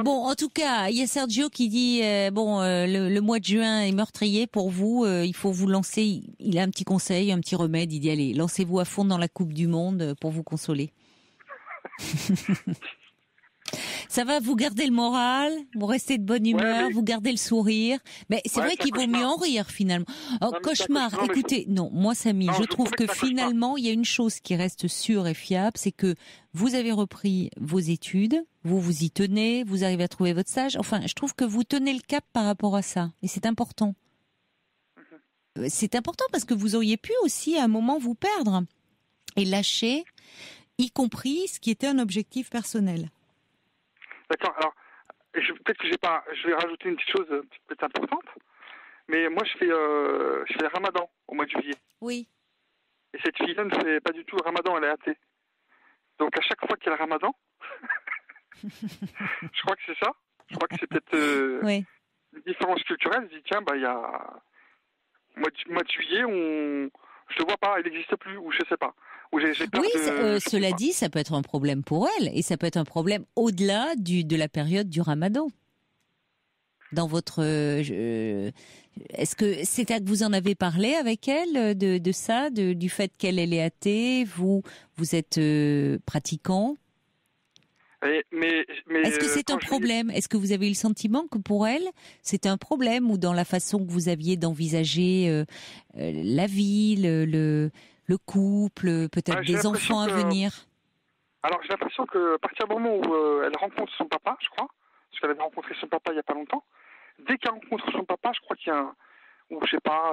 Bon, en tout cas, il y a Sergio qui dit, le mois de juin est meurtrier pour vous, il faut vous lancer, il a un petit conseil, un petit remède, il dit, allez, lancez-vous à fond dans la Coupe du Monde pour vous consoler. Ça va, vous gardez le moral, vous restez de bonne humeur, vous gardez le sourire. Mais c'est vrai qu'il vaut mieux en rire finalement. Cauchemar, écoutez, non, moi Samy, je trouve que finalement, il y a une chose qui reste sûre et fiable, c'est que vous avez repris vos études, vous y tenez, vous arrivez à trouver votre stage. Enfin, je trouve que vous tenez le cap par rapport à ça. Et c'est important. C'est important parce que vous auriez pu aussi à un moment vous perdre et lâcher, y compris ce qui était un objectif personnel. D'accord. Alors, peut-être que je vais rajouter une petite chose peut-être importante. Mais moi, je fais le Ramadan au mois de juillet. Oui. Et cette fille-là ne fait pas du tout le Ramadan, elle est athée. Donc, à chaque fois qu'il y a le Ramadan, je crois que c'est ça. Je crois que c'est peut-être une différence culturelle. Je dis, tiens, il y a mois de juillet, je le vois pas, il n'existe plus, ou je sais pas. Cela dit, ça peut être un problème pour elle, et ça peut être un problème au-delà de la période du Ramadan. Dans votre, est-ce que c'est à que vous en avez parlé avec elle de ça, du fait qu'elle est athée, vous êtes pratiquant? Mais est-ce que c'est un problème? Est-ce que vous avez eu le sentiment que pour elle, c'est un problème, ou dans la façon que vous aviez d'envisager la vie, le couple, peut-être des enfants à venir? Alors, j'ai l'impression qu'à partir du moment où elle rencontre son papa, je crois, parce qu'elle avait rencontré son papa il n'y a pas longtemps, dès qu'elle rencontre son papa, je crois qu'il y a ou je sais pas...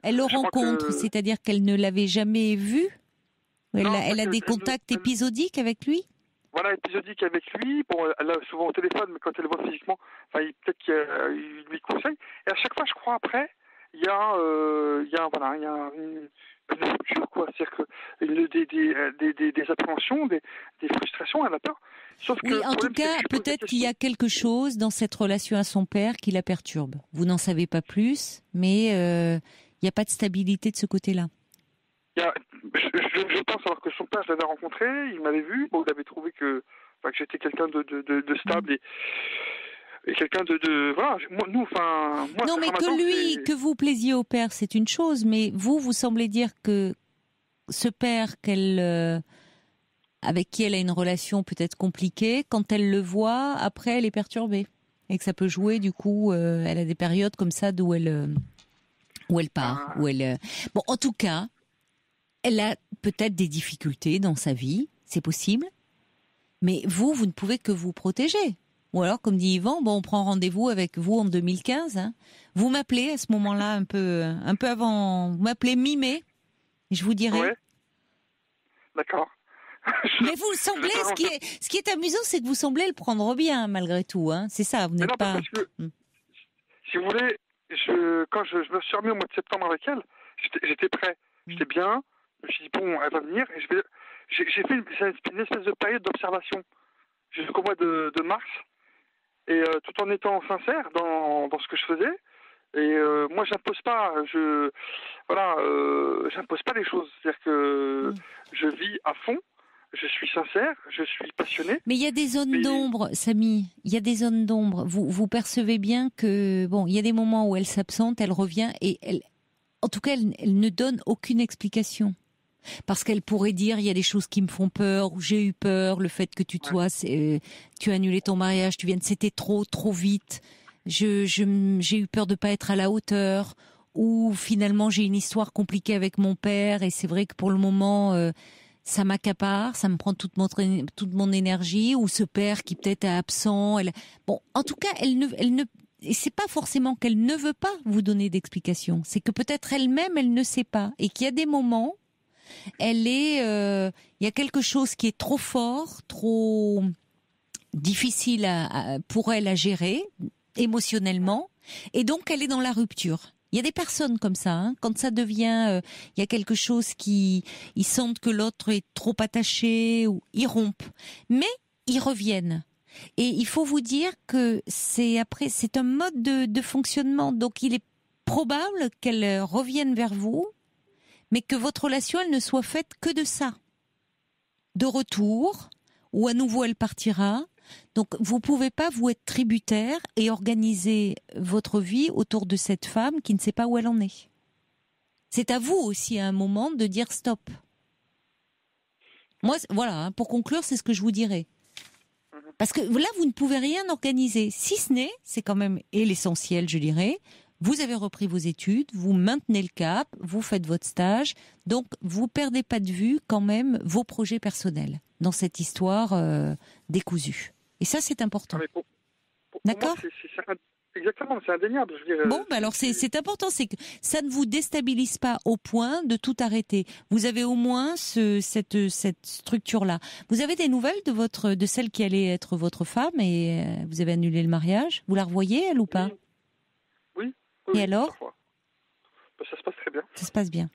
elle le rencontre, c'est-à-dire qu'elle ne l'avait jamais vu? Elle a des contacts épisodiques avec lui? Voilà, épisodique avec lui. Bon, elle a souvent au téléphone, mais quand elle le voit physiquement, peut-être qu'il lui conseille. Et à chaque fois, je crois, après, il y a une rupture, quoi. C'est-à-dire que des appréhensions, des frustrations, elle a peur. Sauf que, oui, en tout cas, peut-être qu'il y a quelque chose dans cette relation à son père qui la perturbe. Vous n'en savez pas plus, mais il n'y a pas de stabilité de ce côté-là. Je pense alors que son père, je l'avais rencontré, il m'avait vu, il avait trouvé que j'étais quelqu'un de stable et quelqu'un voilà. Moi, non, mais que vous plaisiez au père, c'est une chose, mais vous semblez dire que ce père avec qui elle a une relation peut-être compliquée, quand elle le voit, après elle est perturbée et que ça peut jouer. Du coup, elle a des périodes comme ça où elle part, Bon, en tout cas. Elle a peut-être des difficultés dans sa vie, c'est possible, mais vous ne pouvez que vous protéger. Ou alors, comme dit Yvan, on prend rendez-vous avec vous en 2015. Hein. Vous m'appelez à ce moment-là, un peu avant, vous m'appelez mi-mai, je vous dirai. Ouais. D'accord. Mais vous semblez, ce qui est amusant, c'est que vous semblez le prendre bien, malgré tout. Hein. C'est ça, vous n'êtes pas... Parce que, si vous voulez, quand je me suis remis au mois de septembre avec elle, j'étais prêt. J'étais bien. Je me suis dit, bon, elle va venir. Et j'ai fait une espèce de période d'observation jusqu'au mois de mars. Et tout en étant sincère dans ce que je faisais. Et moi, j'impose pas. J'impose pas les choses. C'est-à-dire que je vis à fond. Je suis sincère, je suis passionné. Mais il y a des zones d'ombre, Samy. Il y a des zones d'ombre. Vous percevez bien que, bon, il y a des moments où elle s'absente, elle revient et en tout cas, elle ne donne aucune explication. Parce qu'elle pourrait dire, il y a des choses qui me font peur, ou j'ai eu peur, le fait que tu as annulé ton mariage, c'était trop vite. J'ai eu peur de pas être à la hauteur. Ou finalement, j'ai une histoire compliquée avec mon père et c'est vrai que pour le moment, ça m'accapare, ça me prend toute mon énergie, ou ce père qui peut-être est absent. Bon, en tout cas, elle ne, et c'est pas forcément qu'elle ne veut pas vous donner d'explications, c'est que peut-être elle-même, elle ne sait pas, et qu'il y a des moments, il y a quelque chose qui est trop fort, trop difficile pour elle à gérer émotionnellement, et donc elle est dans la rupture. Il y a des personnes comme ça, hein, quand ça devient, il y a quelque chose ils sentent que l'autre est trop attaché, ou ils rompent. Mais ils reviennent. Et il faut vous dire que c'est un mode de fonctionnement. Donc il est probable qu'elle revienne vers vous, mais que votre relation, elle ne soit faite que de ça. De retour, ou à nouveau elle partira. Donc, vous pouvez pas vous être tributaire et organiser votre vie autour de cette femme qui ne sait pas où elle en est. C'est à vous aussi, à un moment, de dire stop. Moi, voilà, pour conclure, c'est ce que je vous dirais. Parce que là, vous ne pouvez rien organiser. Si ce n'est, c'est quand même l'essentiel, je dirais. Vous avez repris vos études, vous maintenez le cap, vous faites votre stage. Donc, vous perdez pas de vue quand même vos projets personnels dans cette histoire décousue. Et ça, c'est important. Pour D'accord ? Moi, exactement, c'est indéniable. Je veux dire, bon, alors c'est important, c'est que ça ne vous déstabilise pas au point de tout arrêter. Vous avez au moins cette structure-là. Vous avez des nouvelles de celle qui allait être votre femme et vous avez annulé le mariage ? Vous la revoyez, elle, ou pas ? Oui. Et alors ? Ça se passe très bien. Ça se passe bien.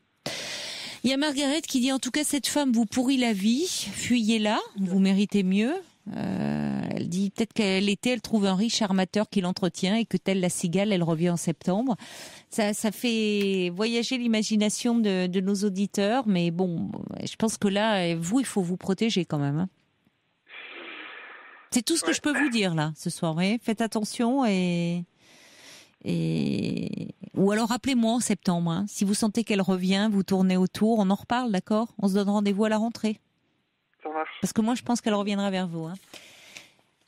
Il y a Margaret qui dit, en tout cas, cette femme vous pourrit la vie, fuyez-la, vous méritez mieux. Elle dit peut-être qu'elle trouve un riche armateur qui l'entretient et que telle la cigale, elle revient en septembre. Ça fait voyager l'imagination de nos auditeurs, mais bon, je pense que là, vous, il faut vous protéger quand même. Hein. C'est tout ce que je peux vous dire là ce soir. Oui, faites attention ou alors appelez-moi en septembre. Hein. Si vous sentez qu'elle revient, vous tournez autour, on en reparle, d'accord ? On se donne rendez-vous à la rentrée. Ça marche. Parce que moi, je pense qu'elle reviendra vers vous. Hein.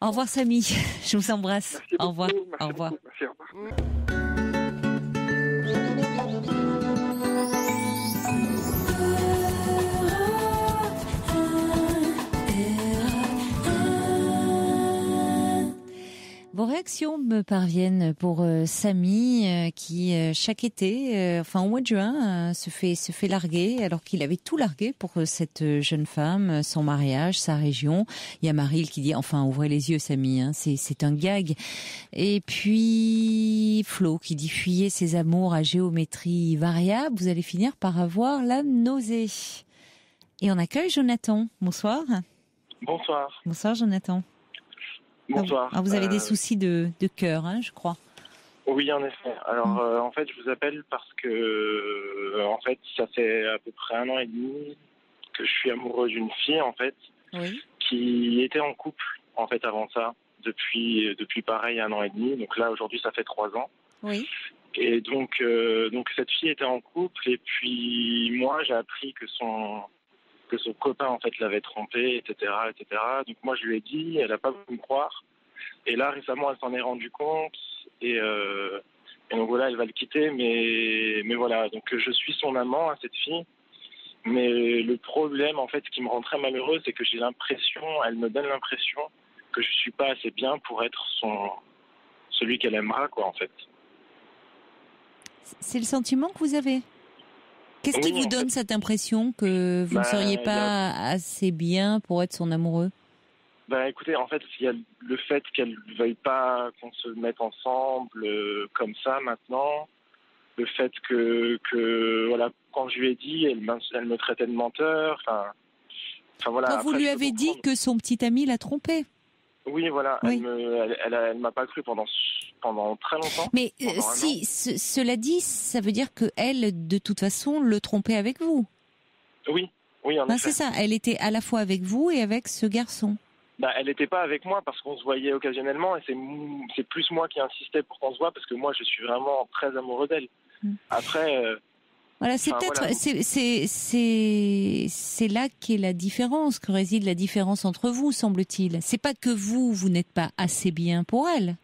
Au revoir, Samy. Je vous embrasse. Merci beaucoup. Au revoir. Merci au revoir. Beaucoup. Merci, au revoir. Vos réactions me parviennent pour Samy qui chaque été, au mois de juin, se fait larguer alors qu'il avait tout largué pour cette jeune femme, son mariage, sa région. Il y a Maryl qui dit enfin ouvrez les yeux Samy, hein, c'est un gag. Et puis Flo qui dit fuyez ces amours à géométrie variable, vous allez finir par avoir la nausée. Et on accueille Jonathan. Bonsoir. Bonsoir. Bonsoir Jonathan. Bonsoir. Alors vous avez des soucis de cœur, hein, je crois. Oui, en effet. Alors, en fait, je vous appelle parce que, en fait, ça fait à peu près 1 an et demi que je suis amoureux d'une fille, en fait, qui était en couple, en fait, avant ça, depuis pareil 1 an et demi. Donc là, aujourd'hui, ça fait 3 ans. Oui. Et donc cette fille était en couple, et puis moi, j'ai appris que son copain, en fait, l'avait trompée, etc., etc. Donc moi, je lui ai dit, elle n'a pas voulu me croire. Et là, récemment, elle s'en est rendue compte. Et donc voilà, elle va le quitter. Mais voilà, donc je suis son amant à cette fille. Mais le problème, en fait, ce qui me rend très malheureux, c'est que elle me donne l'impression que je suis pas assez bien pour être celui qu'elle aimera, quoi, en fait. C'est le sentiment que vous avez ? Qu'est-ce qui vous donne cette impression que vous ne seriez pas assez bien pour être son amoureux ? Écoutez, en fait, il y a le fait qu'elle ne veuille pas qu'on se mette ensemble comme ça maintenant. Le fait que voilà, quand je lui ai dit, elle me traitait de menteur. Enfin voilà. Quand vous Après, lui avez dit que son petit ami l'a trompé. Oui, voilà. Oui. Elle m'a pas cru pendant très longtemps. Mais si, cela dit, ça veut dire que elle, de toute façon, le trompait avec vous. Oui, en effet. C'est ça. Elle était à la fois avec vous et avec ce garçon. Elle n'était pas avec moi parce qu'on se voyait occasionnellement et c'est plus moi qui insistais pour qu'on se voit parce que moi je suis vraiment très amoureux d'elle. Après. Voilà, c'est là qu'est la différence, que réside la différence entre vous, semble-t-il. C'est pas que vous n'êtes pas assez bien pour elle.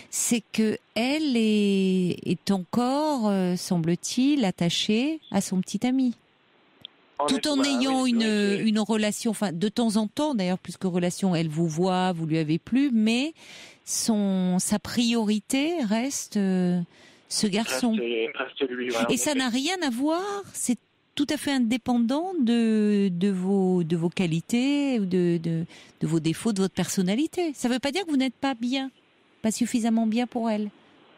C'est que elle est encore, semble-t-il, attachée à son petit ami. Tout en ayant une relation, enfin de temps en temps, d'ailleurs plus que relation, elle vous voit, vous lui avez plu, mais sa priorité reste ce garçon. Reste lui, voilà, et ça n'a rien à voir, c'est tout à fait indépendant de vos qualités ou de vos défauts, de votre personnalité. Ça ne veut pas dire que vous n'êtes pas bien, pas suffisamment bien pour elle.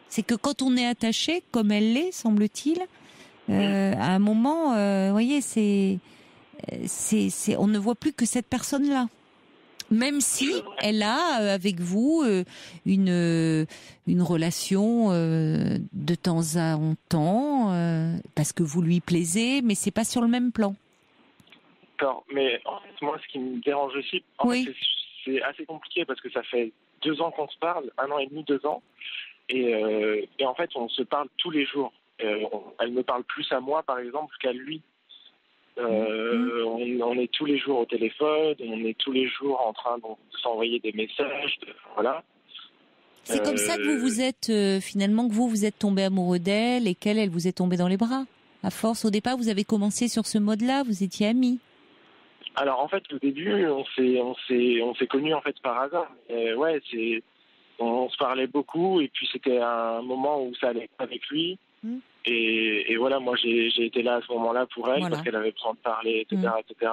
C'est que quand on est attaché, comme elle l'est, semble-t-il, à un moment, vous voyez, on ne voit plus que cette personne-là. Même si elle a avec vous une relation de temps en temps parce que vous lui plaisez, mais c'est pas sur le même plan. D'accord, mais en fait, moi, ce qui me dérange aussi, fait, c'est assez compliqué parce que ça fait 2 ans qu'on se parle, 1 an et demi, 2 ans, et en fait, on se parle tous les jours. Elle me parle plus à moi, par exemple, qu'à lui. On est tous les jours au téléphone, on est tous les jours en train de s'envoyer des messages, voilà. C'est comme ça que vous vous êtes finalement que vous êtes tombé amoureux d'elle et qu'elle vous est tombée dans les bras. À force, au départ, vous avez commencé sur ce mode-là, vous étiez amis. Alors en fait, au début, on s'est connus en fait par hasard. On se parlait beaucoup et puis c'était un moment où ça allait avec lui. Et voilà, moi j'ai été là à ce moment-là pour elle parce qu'elle avait besoin de parler, etc., etc.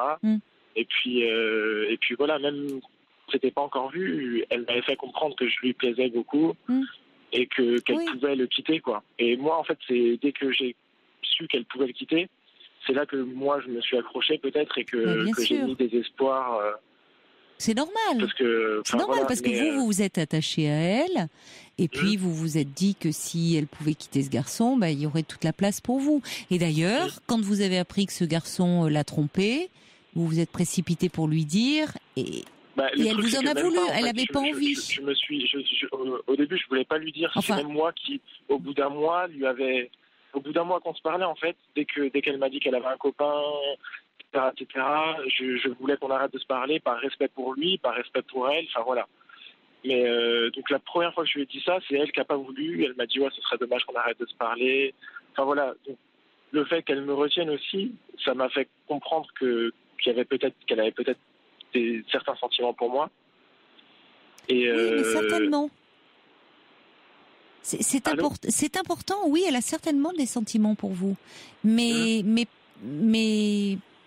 Et puis voilà, même on s'était pas encore vu, elle m'avait fait comprendre que je lui plaisais beaucoup et qu'elle pouvait le quitter, quoi. Et moi en fait, c'est dès que j'ai su qu'elle pouvait le quitter, c'est là que moi je me suis accroché peut-être et que j'ai mis des espoirs. C'est normal. Parce que vous vous êtes attaché à elle. Et puis, vous vous êtes dit que si elle pouvait quitter ce garçon, il y aurait toute la place pour vous. Et d'ailleurs, quand vous avez appris que ce garçon l'a trompé, vous vous êtes précipité pour lui dire, et elle vous en a voulu, elle n'avait pas envie. Au début, je voulais pas lui dire. C'est même moi qui, au bout d'un mois qu'on se parlait, en fait, dès qu'elle m'a dit qu'elle avait un copain, etc., je voulais qu'on arrête de se parler par respect pour lui, par respect pour elle, enfin voilà. Mais donc la première fois que je lui ai dit ça, c'est elle qui n'a pas voulu. Elle m'a dit ce serait dommage qu'on arrête de se parler. Enfin voilà. Donc, le fait qu'elle me retienne aussi, ça m'a fait comprendre qu'elle avait peut-être certains sentiments pour moi. Et oui, mais certainement. C'est important. Oui, elle a certainement des sentiments pour vous, mais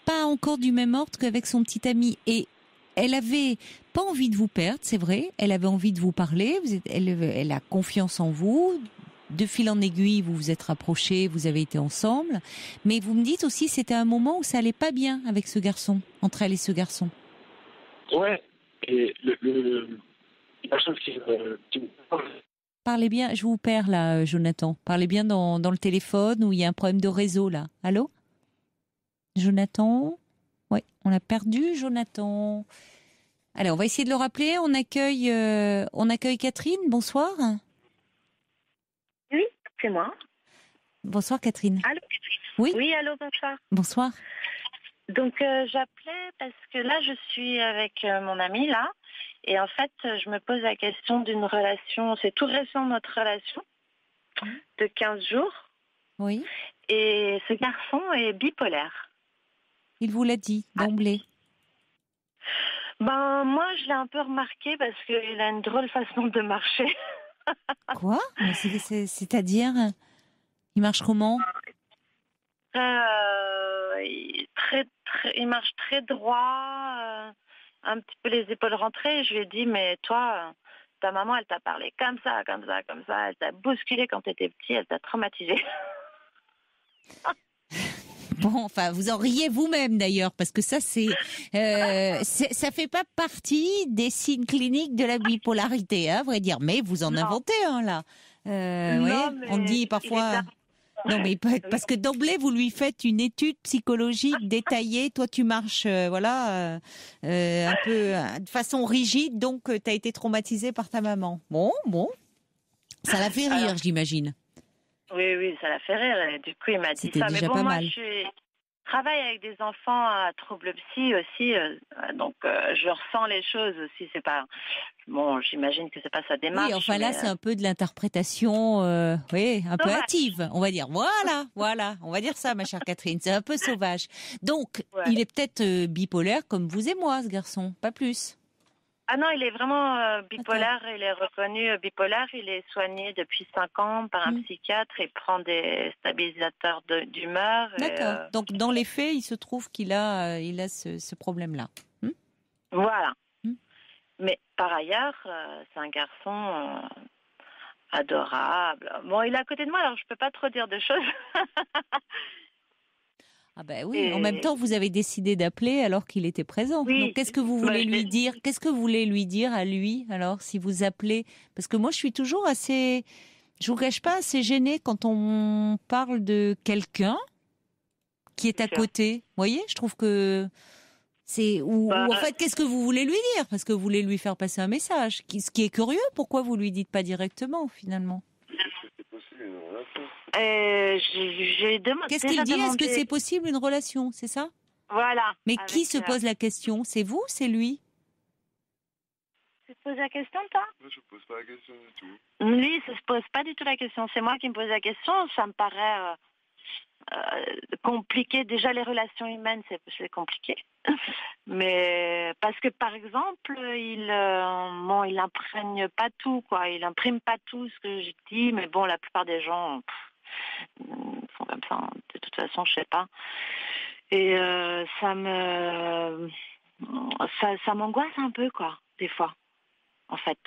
pas encore du même ordre qu'avec son petit ami. Et elle avait pas envie de vous perdre, c'est vrai. Elle avait envie de vous parler. Elle a confiance en vous. De fil en aiguille, vous vous êtes rapprochés, vous avez été ensemble. Mais vous me dites aussi, c'était un moment où ça allait pas bien avec ce garçon, entre elle et ce garçon. Ouais. Et la chose qui Parlez bien, je vous perds là, Jonathan. Parlez bien dans le téléphone où il y a un problème de réseau là. Allô, Jonathan? Oui, on l'a perdu, Jonathan. Alors, on va essayer de le rappeler. On accueille Catherine. Bonsoir. Oui, c'est moi. Bonsoir, Catherine. Allô? Oui. Oui, allô, bonsoir. Bonsoir. Donc, j'appelais parce que là, je suis avec mon ami, là. Et en fait, je me pose la question d'une relation. C'est tout récent, notre relation, de 15 jours. Oui. Et ce garçon est bipolaire. Il vous l'a dit d'emblée? Moi, je l'ai un peu remarqué parce qu'il a une drôle façon de marcher. Quoi? C'est-à-dire, il marche comment? Il marche très droit. un petit peu les épaules rentrées. Je lui ai dit, mais toi, ta maman, elle t'a parlé comme ça, comme ça, comme ça. Elle t'a bousculé quand tu étais petit, elle t'a traumatisé. Bon, enfin, vous en riez vous-même d'ailleurs, parce que ça, ça fait pas partie des signes cliniques de la bipolarité, à vrai dire. Mais vous en inventez un là. Non, on dit parfois. Non, mais parce que d'emblée vous lui faites une étude psychologique détaillée. Toi, tu marches, un peu de façon rigide, donc tu as été traumatisé par ta maman. Bon, ça l'a fait rire, j'imagine. Oui, ça l'a fait rire. Et du coup, il m'a dit ça. Mais bon, moi, je travaille avec des enfants à troubles psy aussi, donc je ressens les choses aussi. C'est pas bon, j'imagine que c'est pas sa démarche. Oui, enfin là, c'est un peu de l'interprétation, un peu hâtive, on va dire. Voilà, on va dire ça, ma chère Catherine. C'est un peu sauvage. Donc, il est peut-être bipolaire comme vous et moi, ce garçon, pas plus. Ah non, il est vraiment bipolaire, il est reconnu bipolaire, il est soigné depuis 5 ans par un psychiatre et prend des stabilisateurs d'humeur. D'accord, donc dans les faits, il se trouve qu'il a ce problème-là. Voilà. Mais par ailleurs, c'est un garçon adorable. Bon, il est à côté de moi, alors je peux pas trop dire de choses. Ah ben oui, en même temps, vous avez décidé d'appeler alors qu'il était présent. Oui. Donc, qu'est-ce que vous voulez lui dire ? Qu'est-ce que vous voulez lui dire à lui, alors, si vous appelez ? Parce que moi, je suis toujours assez, je vous cache pas, assez gênée quand on parle de quelqu'un qui est à côté. Vous voyez, je trouve que c'est... Ou en fait, qu'est-ce que vous voulez lui dire ? Parce que vous voulez lui faire passer un message. Ce qui est curieux, pourquoi vous lui dites pas directement, finalement ? J'ai demandé. Qu'est-ce qu'il dit ? Est-ce que c'est possible une relation ? C'est ça ? Voilà. Mais qui se pose la question ? C'est vous ? C'est lui ? Tu te poses la question, toi ? Moi, je ne pose pas la question du tout. Lui, il ne se pose pas du tout la question. C'est moi qui me pose la question. Ça me paraît compliqué. Déjà, les relations humaines, c'est compliqué. Mais parce que, par exemple, il imprègne pas tout, quoi. Il imprime pas tout ce que je dis. Mais bon, la plupart des gens sont comme ça. De toute façon, je sais pas. Et ça m'angoisse un peu, quoi, des fois, en fait.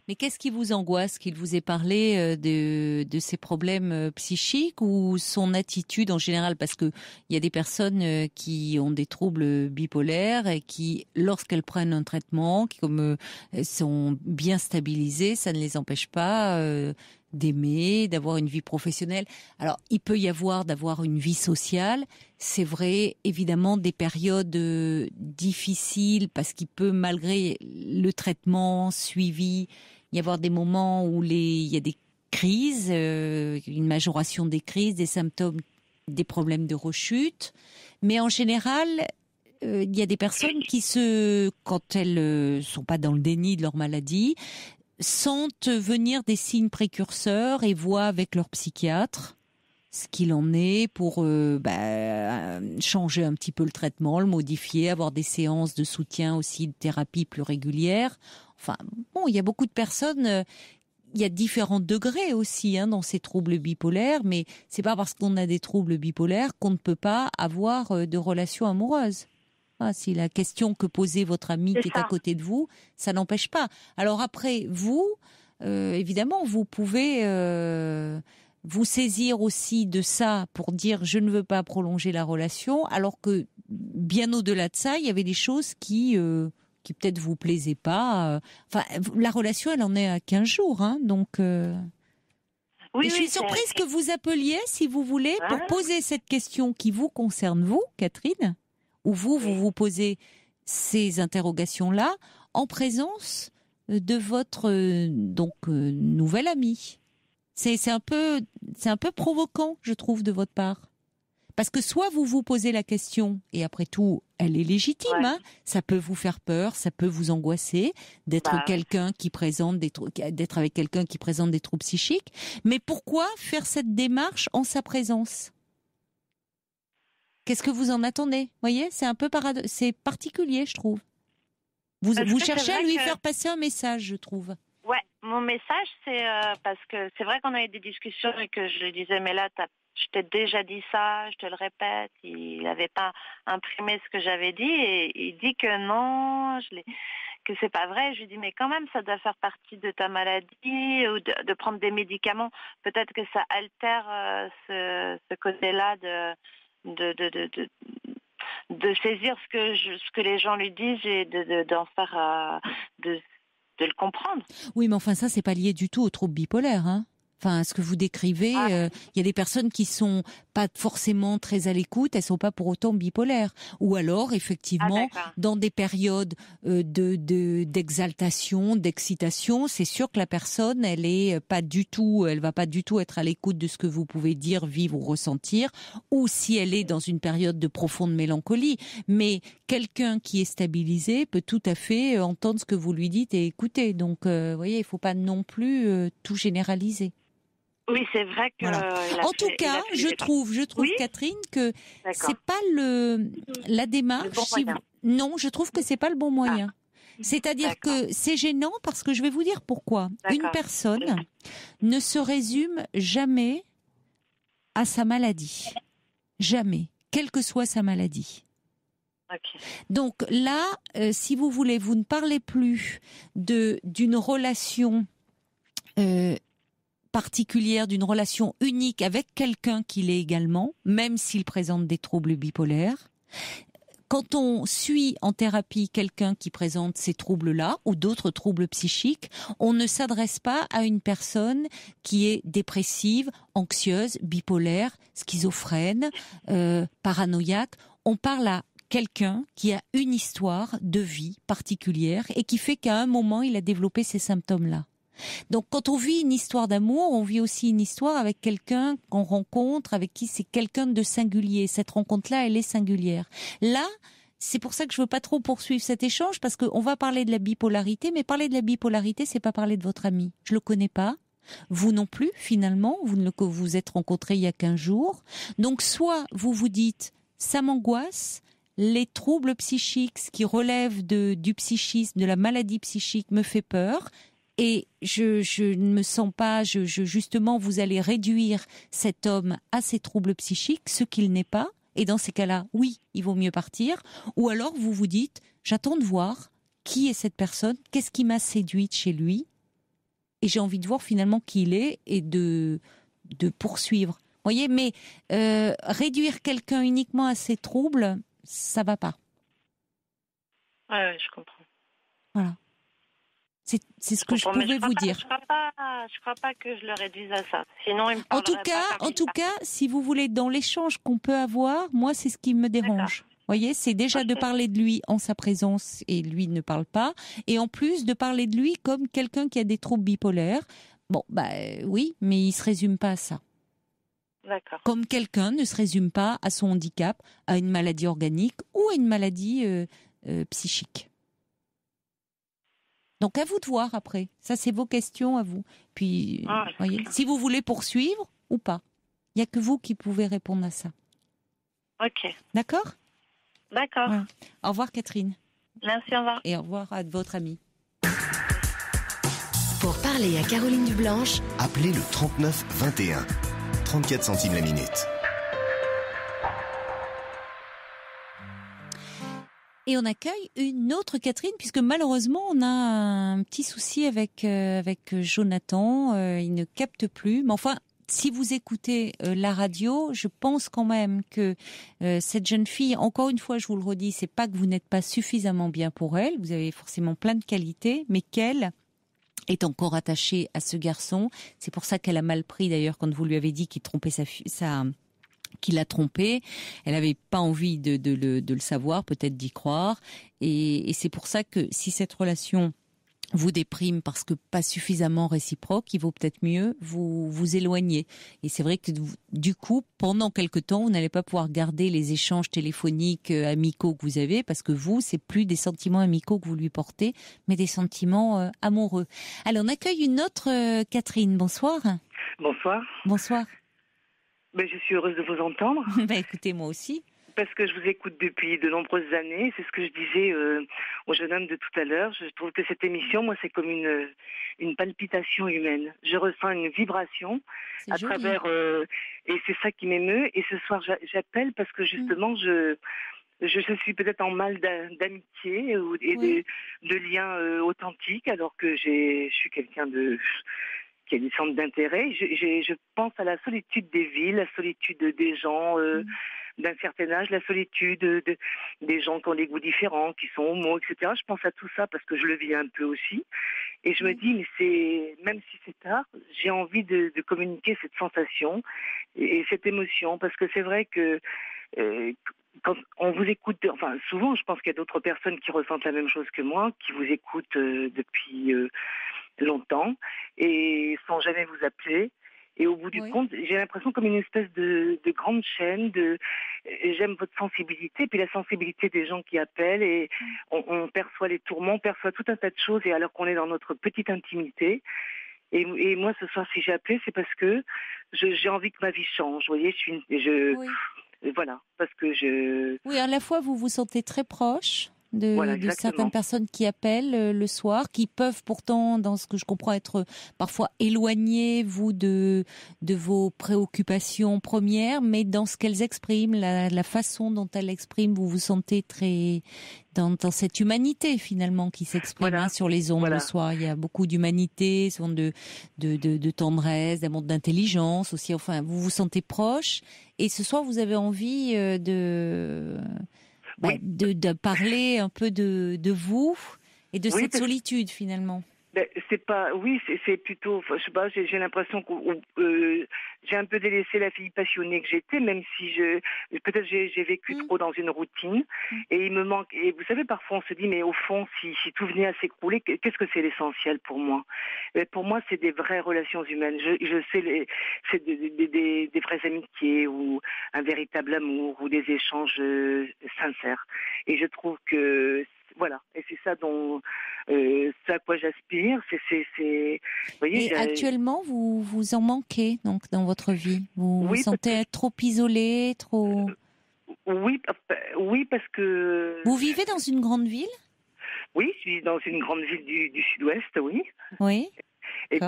Mais qu'est-ce qui vous angoisse ? Qu'il vous ait parlé de ses problèmes psychiques ou son attitude en général ? Parce que il y a des personnes qui ont des troubles bipolaires et qui, lorsqu'elles prennent un traitement, qui comme sont bien stabilisées, ça ne les empêche pas d'aimer, d'avoir une vie professionnelle. Alors, il peut y avoir d'avoir une vie sociale. C'est vrai, évidemment, des périodes difficiles parce qu'il peut, malgré le traitement suivi, y avoir des moments où il y a des crises, une majoration des crises, des symptômes, des problèmes de rechute. Mais en général, il y a des personnes qui quand elles sont pas dans le déni de leur maladie, sentent venir des signes précurseurs et voient avec leur psychiatre ce qu'il en est pour changer un petit peu le traitement, le modifier, avoir des séances de soutien aussi, de thérapie plus régulières. Enfin, bon, il y a beaucoup de personnes, il y a différents degrés aussi dans ces troubles bipolaires, mais c'est pas parce qu'on a des troubles bipolaires qu'on ne peut pas avoir de relations amoureuses. Si la question que posait votre ami qui est à côté de vous, ça n'empêche pas. Alors après, vous, évidemment, vous pouvez vous saisir aussi de ça pour dire je ne veux pas prolonger la relation, alors que bien au-delà de ça, il y avait des choses qui peut-être vous plaisaient pas. Enfin, la relation, elle en est à 15 jours, donc... Oui, et je suis surprise que vous appeliez, si vous voulez, pour poser cette question qui vous concerne, vous, Catherine, où vous posez ces interrogations-là en présence de votre nouvel ami. C'est un peu provoquant, je trouve, de votre part. Parce que soit vous vous posez la question, et après tout, elle est légitime, ça peut vous faire peur, ça peut vous angoisser d'être d'être avec quelqu'un qui présente des troubles psychiques. Mais pourquoi faire cette démarche en sa présence ? Qu'est-ce que vous en attendez ? Vous voyez, c'est un peu c'est particulier, je trouve. Vous cherchez à lui faire passer un message, je trouve. Ouais, mon message, c'est parce que c'est vrai qu'on a eu des discussions et que je lui disais, mais là, je t'ai déjà dit ça, je te le répète. Il n'avait pas imprimé ce que j'avais dit et il dit que non, que c'est pas vrai. Je lui dis mais quand même ça doit faire partie de ta maladie ou de prendre des médicaments. Peut-être que ça altère ce côté-là de saisir ce que les gens lui disent et d'en faire de le comprendre. Oui, mais enfin ça c'est pas lié du tout au trouble bipolaire, hein. Enfin, ce que vous décrivez, il y a des personnes qui sont pas forcément très à l'écoute, elles sont pas pour autant bipolaires. Ou alors, effectivement, dans des périodes d'exaltation, d'excitation, c'est sûr que la personne, elle va pas du tout être à l'écoute de ce que vous pouvez dire, vivre ou ressentir, ou si elle est dans une période de profonde mélancolie. Mais quelqu'un qui est stabilisé peut tout à fait entendre ce que vous lui dites et écouter. Donc, vous voyez, il faut pas non plus tout généraliser. Oui, c'est vrai que. Voilà. En tout cas, je trouve, oui, Catherine, que c'est pas la démarche. Non, je trouve que c'est pas le bon moyen. C'est-à-dire que c'est gênant parce que je vais vous dire pourquoi. Une personne ne se résume jamais à sa maladie, jamais, quelle que soit sa maladie. Donc là, si vous voulez, vous ne parlez plus d'une relation particulière, d'une relation unique avec quelqu'un qu'il est également, même s'il présente des troubles bipolaires. Quand on suit en thérapie quelqu'un qui présente ces troubles-là ou d'autres troubles psychiques, on ne s'adresse pas à une personne qui est dépressive, anxieuse, bipolaire, schizophrène, paranoïaque. On parle à quelqu'un qui a une histoire de vie particulière et qui fait qu'à un moment, il a développé ces symptômes-là. Donc, quand on vit une histoire d'amour, on vit aussi une histoire avec quelqu'un qu'on rencontre, avec qui c'est quelqu'un de singulier. Cette rencontre-là, elle est singulière. Là, c'est pour ça que je veux pas trop poursuivre cet échange, parce qu'on va parler de la bipolarité, mais parler de la bipolarité, c'est pas parler de votre ami. Je le connais pas. Vous non plus, finalement. Vous vous êtes rencontrés il y a 15 jours. Donc, soit vous vous dites, ça m'angoisse, les troubles psychiques, ce qui relève du psychisme, de la maladie psychique me fait peur. Et je ne me sens pas, justement, vous allez réduire cet homme à ses troubles psychiques, ce qu'il n'est pas. Et dans ces cas-là, oui, il vaut mieux partir. Ou alors vous vous dites, j'attends de voir qui est cette personne, qu'est-ce qui m'a séduite chez lui. Et j'ai envie de voir finalement qui il est et de poursuivre. Vous voyez, mais réduire quelqu'un uniquement à ses troubles, ça va pas. Ouais, je comprends. Voilà. C'est ce que je pouvais vous dire. Je crois pas que je le réduise à ça. Sinon, il me en tout cas, si vous voulez, dans l'échange qu'on peut avoir, moi, c'est ce qui me dérange. Vous voyez, c'est déjà de parler de lui en sa présence et lui ne parle pas. Et en plus, de parler de lui comme quelqu'un qui a des troubles bipolaires. Bon, oui, mais il se résume pas à ça. D'accord. Comme quelqu'un ne se résume pas à son handicap, à une maladie organique ou à une maladie psychique. Donc à vous de voir après. Ça, c'est vos questions à vous. Puis, voyez, si vous voulez poursuivre ou pas, il n'y a que vous qui pouvez répondre à ça. Ok. D'accord ? D'accord. Voilà. Au revoir Catherine. Merci, au revoir. Et au revoir à votre amie. Pour parler à Caroline Dublanche, appelez le 39 21. 34 centimes la minute. Et on accueille une autre Catherine, puisque malheureusement, on a un petit souci avec Jonathan. Il ne capte plus. Mais enfin, si vous écoutez la radio, je pense quand même que cette jeune fille, encore une fois, je vous le redis, c'est pas que vous n'êtes pas suffisamment bien pour elle. Vous avez forcément plein de qualités, mais qu'elle est encore attachée à ce garçon. C'est pour ça qu'elle a mal pris, d'ailleurs, quand vous lui avez dit qu'il trompait qu'il l'a trompée. Elle n'avait pas envie de le savoir, peut-être d'y croire. Et c'est pour ça que si cette relation vous déprime parce que pas suffisamment réciproque, il vaut peut-être mieux vous éloigner. Et c'est vrai que du coup, pendant quelque temps, vous n'allez pas pouvoir garder les échanges téléphoniques amicaux que vous avez, parce que vous, c'est plus des sentiments amicaux que vous lui portez, mais des sentiments amoureux. Alors, on accueille une autre Catherine. Bonsoir. Bonsoir. Bonsoir. Je suis heureuse de vous entendre. Écoutez, moi aussi. parce que je vous écoute depuis de nombreuses années. C'est ce que je disais au jeune homme de tout à l'heure. Je trouve que cette émission, moi, c'est comme une palpitation humaine. Je ressens une vibration à travers... et c'est ça qui m'émeut. Et ce soir, j'appelle parce que justement, je suis peut-être en mal d'amitié et de liens authentiques, alors que je suis quelqu'un qui a des centres d'intérêt. Je pense à la solitude des villes, la solitude des gens d'un certain âge, la solitude des gens qui ont des goûts différents, qui sont homo, etc. Je pense à tout ça parce que je le vis un peu aussi. Et je me dis, mais même si c'est tard, j'ai envie de communiquer cette sensation et cette émotion, parce que c'est vrai que quand on vous écoute, enfin souvent je pense qu'il y a d'autres personnes qui ressentent la même chose que moi, qui vous écoutent depuis longtemps et sans jamais vous appeler. Et au bout du compte, j'ai l'impression comme une espèce de grande chaîne. J'aime votre sensibilité, puis la sensibilité des gens qui appellent, et on perçoit les tourments, on perçoit tout un tas de choses, et alors qu'on est dans notre petite intimité. Et moi, ce soir, si j'ai appelé, c'est parce que j'ai envie que ma vie change. Vous voyez, voilà, parce que Oui, à la fois, vous vous sentez très proche de certaines personnes qui appellent le soir, qui peuvent pourtant, dans ce que je comprends, être parfois éloignées, vous, de vos préoccupations premières, mais dans ce qu'elles expriment, la façon dont elles expriment, vous vous sentez très... Dans cette humanité, finalement, qui s'exprime sur les ondes le soir. Il y a beaucoup d'humanité, de tendresse, d'amour, d'intelligence aussi. Enfin, vous vous sentez proche. Et ce soir, vous avez envie de parler un peu de vous et de cette solitude, finalement. C'est plutôt, je sais pas, j'ai l'impression que j'ai un peu délaissé la fille passionnée que j'étais, même si peut-être j'ai vécu trop dans une routine, et il me manque. Et vous savez, parfois on se dit, mais au fond, si tout venait à s'écrouler, qu'est-ce que c'est l'essentiel pour moi? Pour moi, c'est des vraies relations humaines. Je sais, c'est des vraies amitiés, ou un véritable amour, ou des échanges sincères. Et je trouve que voilà, et c'est ça c'est à quoi j'aspire. Vous voyez, et actuellement, vous en manquez donc dans votre vie. Vous vous sentez être trop isolé, trop. Oui, parce que. Vous vivez dans une grande ville? Oui, je vis dans une grande ville du Sud-Ouest, oui. Oui. Et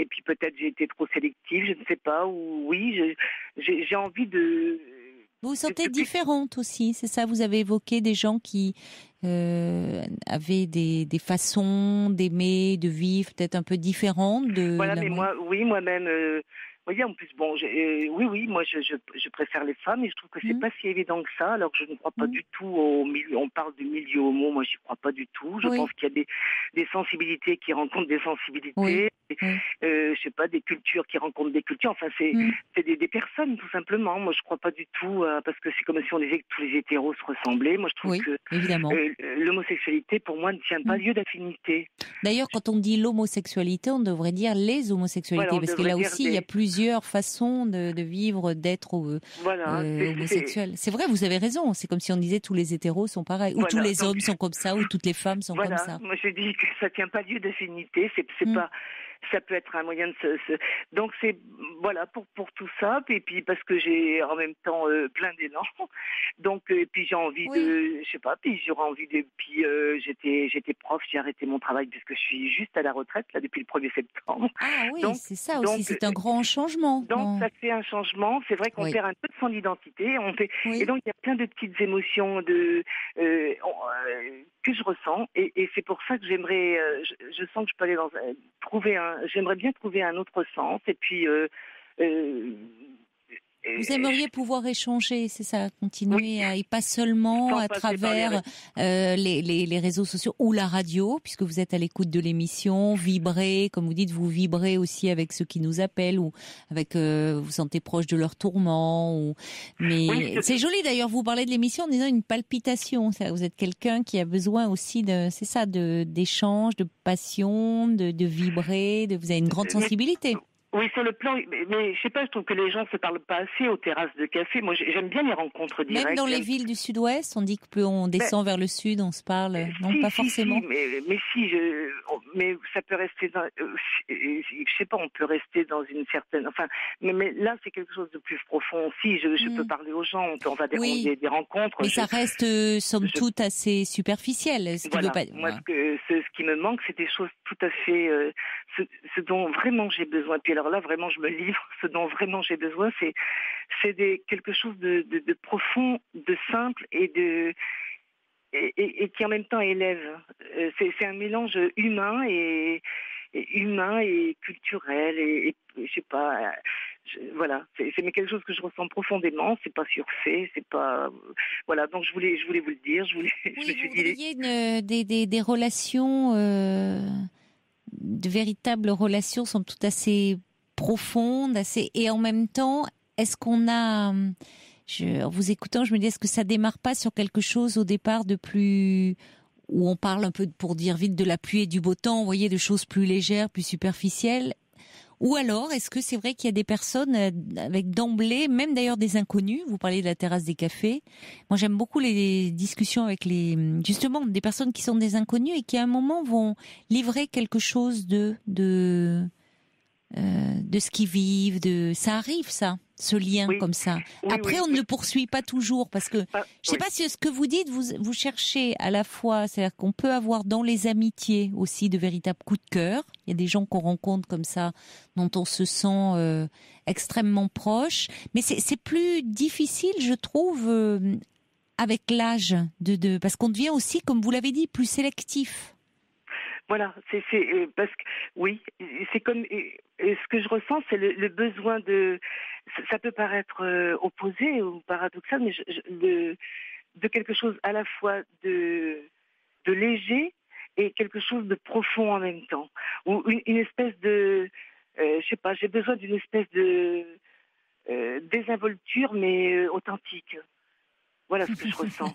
puis peut-être j'ai été trop sélective, je ne sais pas. Ou oui, j'ai envie de. Vous vous sentez différente aussi, c'est ça? Vous avez évoqué des gens qui avaient des façons d'aimer, de vivre peut-être un peu différentes de. Voilà, mais moi-même. Vous voyez, en plus, bon, moi, je préfère les femmes, et je trouve que c'est pas si évident que ça, alors que je ne crois pas du tout au milieu. On parle du milieu homo, moi, j'y crois pas du tout. Je pense qu'il y a des sensibilités qui rencontrent des sensibilités, je sais pas, des cultures qui rencontrent des cultures. Enfin, c'est des personnes, tout simplement. Moi, je crois pas du tout, parce que c'est comme si on disait que tous les hétéros se ressemblaient. Moi, je trouve que l'homosexualité, pour moi, ne tient pas lieu d'affinité. D'ailleurs, quand on dit l'homosexualité, on devrait dire les homosexualités, parce que là aussi, il y a plusieurs façons de vivre, d'être homosexuel. C'est vrai, vous avez raison. C'est comme si on disait tous les hétéros sont pareils, ou tous les hommes sont comme ça, ou toutes les femmes sont comme ça. Moi, je dis que ça tient pas lieu d'affinité. C'est pas. Ça peut être un moyen de Donc c'est pour tout ça, et puis parce que j'ai en même temps plein d'élan. Donc et puis j'ai envie de, je sais pas, puis j'aurais envie de, puis j'étais prof, j'ai arrêté mon travail puisque je suis juste à la retraite là depuis le 1er septembre. Ah oui, donc, c'est ça aussi, c'est un grand changement. Donc ça fait un changement. C'est vrai qu'on perd un peu de son identité. Et donc il y a plein de petites émotions que je ressens, et c'est pour ça que j'aimerais, je sens que je peux aller j'aimerais bien trouver un autre sens, et puis vous aimeriez pouvoir échanger, c'est ça, continuer et pas seulement à travers les réseaux sociaux ou la radio, puisque vous êtes à l'écoute de l'émission, vibrer, comme vous dites, vous vibrez aussi avec ceux qui nous appellent, ou avec vous sentez proche de leurs tourments. Mais c'est joli d'ailleurs, vous parlez de l'émission en disant une palpitation. Vous êtes quelqu'un qui a besoin aussi d'échange, de passion, de vibrer, vous avez une grande sensibilité. Oui, sur le plan, mais je sais pas, je trouve que les gens se parlent pas assez aux terrasses de café. Moi, j'aime bien les rencontres directes. Même dans les villes du sud-ouest, on dit que plus on descend vers le sud, on se parle. Non, pas forcément. Mais ça peut rester dans, je sais pas, on peut rester dans une certaine, enfin, mais là, c'est quelque chose de plus profond. Si, je peux parler aux gens, on va des rencontres. Mais ça reste, somme toute, assez superficiel. Ce qui veut pas... Moi, ce qui me manque, c'est des choses tout à fait, ce dont vraiment j'ai besoin. Puis alors là, vraiment, je me livre. Ce dont vraiment j'ai besoin, c'est quelque chose de profond, de simple et qui en même temps élève. C'est un mélange humain et culturel et je sais pas. Voilà, c'est quelque chose que je ressens profondément. C'est pas surfait, c'est pas voilà. Donc je voulais vous le dire. Je me suis dit des relations, de véritables relations, sont tout assez profondes, et en même temps, est-ce qu'on a, en vous écoutant, je me dis, est-ce que ça démarre pas sur quelque chose au départ de plus, où on parle un peu, pour dire vite, de la pluie et du beau temps, vous voyez, de choses plus légères, plus superficielles? Ou alors, est-ce que c'est vrai qu'il y a des personnes avec d'emblée, même d'ailleurs des inconnus, vous parlez de la terrasse des cafés, moi j'aime beaucoup les discussions avec justement, des personnes qui sont des inconnus et qui à un moment vont livrer quelque chose de ce qu'ils vivent, ça arrive ça, ce lien comme ça. Après, on ne le poursuit pas toujours parce que je sais pas si ce que vous dites, vous cherchez à la fois, c'est-à-dire qu'on peut avoir dans les amitiés aussi de véritables coups de cœur. Il y a des gens qu'on rencontre comme ça, dont on se sent extrêmement proche, mais c'est plus difficile, je trouve, avec l'âge, parce qu'on devient aussi, comme vous l'avez dit, plus sélectif. Voilà, c'est parce que oui, c'est comme ce que je ressens, c'est le besoin de. Ça peut paraître opposé ou paradoxal, mais de quelque chose à la fois de léger et quelque chose de profond en même temps, ou une espèce de, je sais pas, j'ai besoin d'une espèce de désinvolture mais authentique. Voilà ce que je ressens.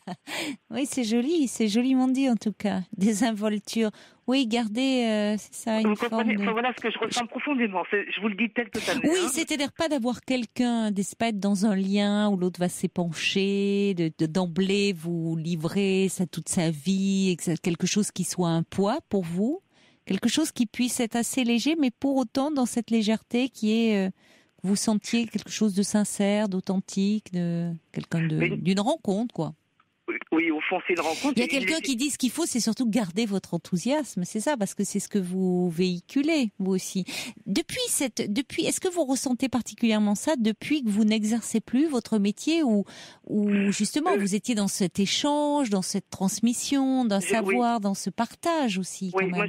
Oui, c'est joliment dit en tout cas. Désinvolture. Oui, gardez, c'est ça, une forme de... Voilà ce que je ressens profondément. Je vous le dis tel que ça m'est. Oui, c'est-à-dire pas d'avoir quelqu'un, pas être dans un lien où l'autre va s'épancher, d'emblée vous livrer toute sa vie, et que quelque chose qui soit un poids pour vous, quelque chose qui puisse être assez léger, mais pour autant dans cette légèreté qui est... vous sentiez quelque chose de sincère, d'authentique, de d'une rencontre, quoi. Oui, au fond, c'est une rencontre. Il y a quelqu'un qui dit ce qu'il faut, c'est surtout garder votre enthousiasme, c'est ça, parce que c'est ce que vous véhiculez, vous aussi. Depuis, est-ce que vous ressentez particulièrement ça depuis que vous n'exercez plus votre métier, ou justement vous étiez dans cet échange, dans cette transmission d'un savoir, dans ce partage aussi, quand même. Moi,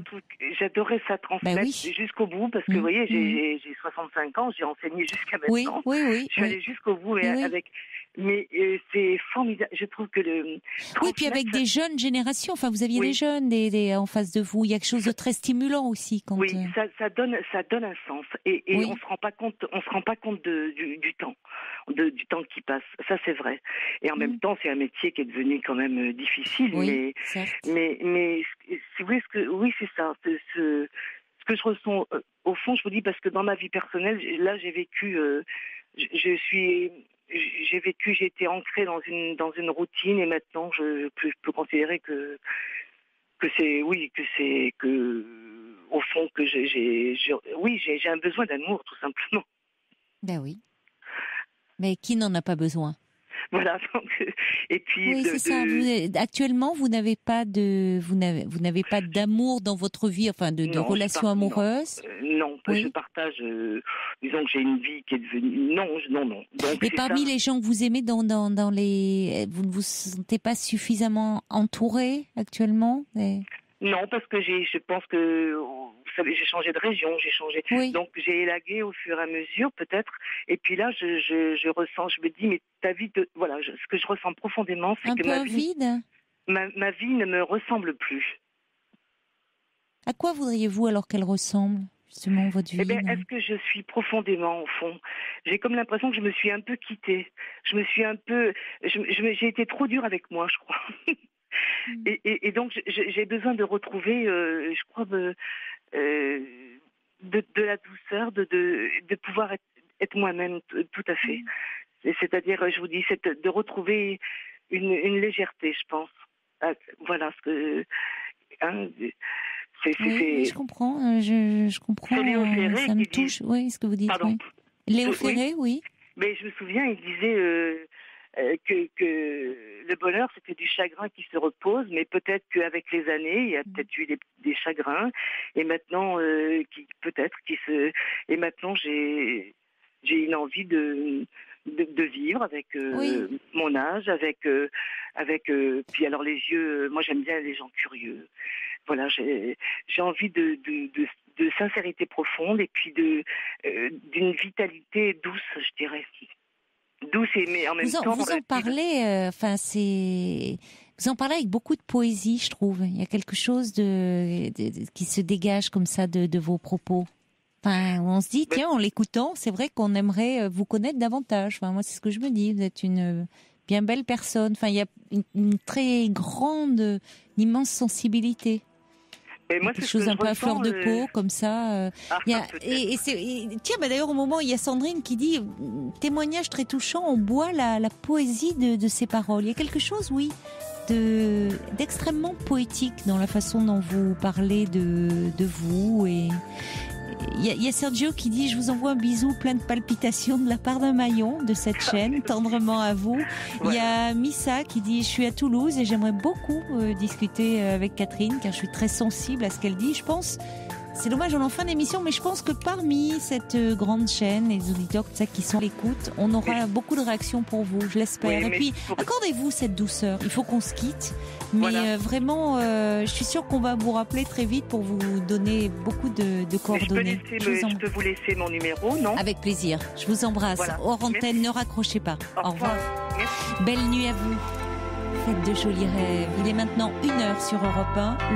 j'adorais ça transmettre jusqu'au bout, parce que vous voyez, j'ai 65 ans, j'ai enseigné jusqu'à maintenant. Oui. Je suis allée jusqu'au bout avec. Mais c'est formidable. Je trouve que oui, puis avec des jeunes générations. Enfin, vous aviez des jeunes en face de vous. Il y a quelque chose de très stimulant aussi. Oui, ça donne un sens. Et on se rend pas compte. On se rend pas compte du temps, du temps qui passe. Ça, c'est vrai. Et en même temps, c'est un métier qui est devenu quand même difficile. Oui, mais si vous voulez, c'est ça. Ce que je ressens au fond, je vous dis, parce que dans ma vie personnelle, là, j'ai vécu. J'ai été ancrée dans une routine, et maintenant je peux considérer que au fond que j'ai un besoin d'amour, tout simplement. Ben oui. Mais qui n'en a pas besoin? Voilà. Donc, et puis oui, c'est ça. Actuellement, vous n'avez pas d'amour dans votre vie, enfin de relation amoureuse. Non, je partage. Disons que j'ai une vie qui est devenue. Non. Donc, et parmi les gens que vous aimez dans les, vous ne vous sentez pas suffisamment entouré actuellement? Non, parce que je pense que, vous savez, j'ai changé de région, donc j'ai élagué au fur et à mesure, peut-être. Et puis là, je ressens, je me dis, mais ta vie, ce que je ressens profondément, c'est que ma vie ne me ressemble plus. À quoi voudriez-vous alors qu'elle ressemble, justement, votre vie? Est-ce que je suis profondément, au fond? J'ai comme l'impression que je me suis un peu quittée. J'ai été trop dure avec moi, je crois. Et donc j'ai besoin de retrouver, je crois, de la douceur, de pouvoir être moi-même tout à fait. C'est-à-dire, je vous dis, c'est de retrouver une légèreté, je pense. Voilà ce que... Oui, je comprends. Je comprends. C'est Léo Ferré ça me touche. Oui, ce que vous dites. Pardon. Oui. Léo Ferré, oui. Mais je me souviens, il disait que le bonheur, c'était du chagrin qui se repose, mais peut-être qu'avec les années, il y a peut-être eu des chagrins, et maintenant, et maintenant, j'ai une envie de vivre avec mon âge, avec puis alors les yeux, moi j'aime bien les gens curieux. Voilà, j'ai envie de sincérité profonde et puis d'une vitalité douce, je dirais. Douce mais en même temps. Vous en parlez, vous en parlez avec beaucoup de poésie, je trouve. Il y a quelque chose qui se dégage comme ça de vos propos. Enfin, on se dit, tiens, en l'écoutant, c'est vrai qu'on aimerait vous connaître davantage. Enfin, moi, c'est ce que je me dis. Vous êtes une bien belle personne. Enfin, il y a une très grande, une immense sensibilité. Et moi, quelque chose un peu à fleur de peau, comme ça. Tiens, d'ailleurs, au moment, il y a Sandrine qui dit, témoignage très touchant, on boit la poésie de ces paroles. Il y a quelque chose, oui, d'extrêmement poétique dans la façon dont vous parlez de vous. Et il y a Sergio qui dit, je vous envoie un bisou plein de palpitations de la part d'un maillon de cette chaîne, tendrement à vous. Il y a Missa qui dit, je suis à Toulouse et j'aimerais beaucoup discuter avec Catherine car je suis très sensible à ce qu'elle dit. Je pense, c'est dommage, on est en fin d'émission, mais je pense que parmi cette grande chaîne, les auditeurs qui sont à l'écoute, on aura beaucoup de réactions pour vous, je l'espère. Et puis, accordez-vous cette douceur. Il faut qu'on se quitte. Mais vraiment, je suis sûre qu'on va vous rappeler très vite pour vous donner beaucoup de coordonnées. Je peux vous laisser mon numéro, non ? Avec plaisir. Je vous embrasse. Voilà. Hors antenne, ne raccrochez pas. Au revoir. Merci. Belle nuit à vous. Faites de jolis rêves. Il est maintenant 1h sur Europe 1.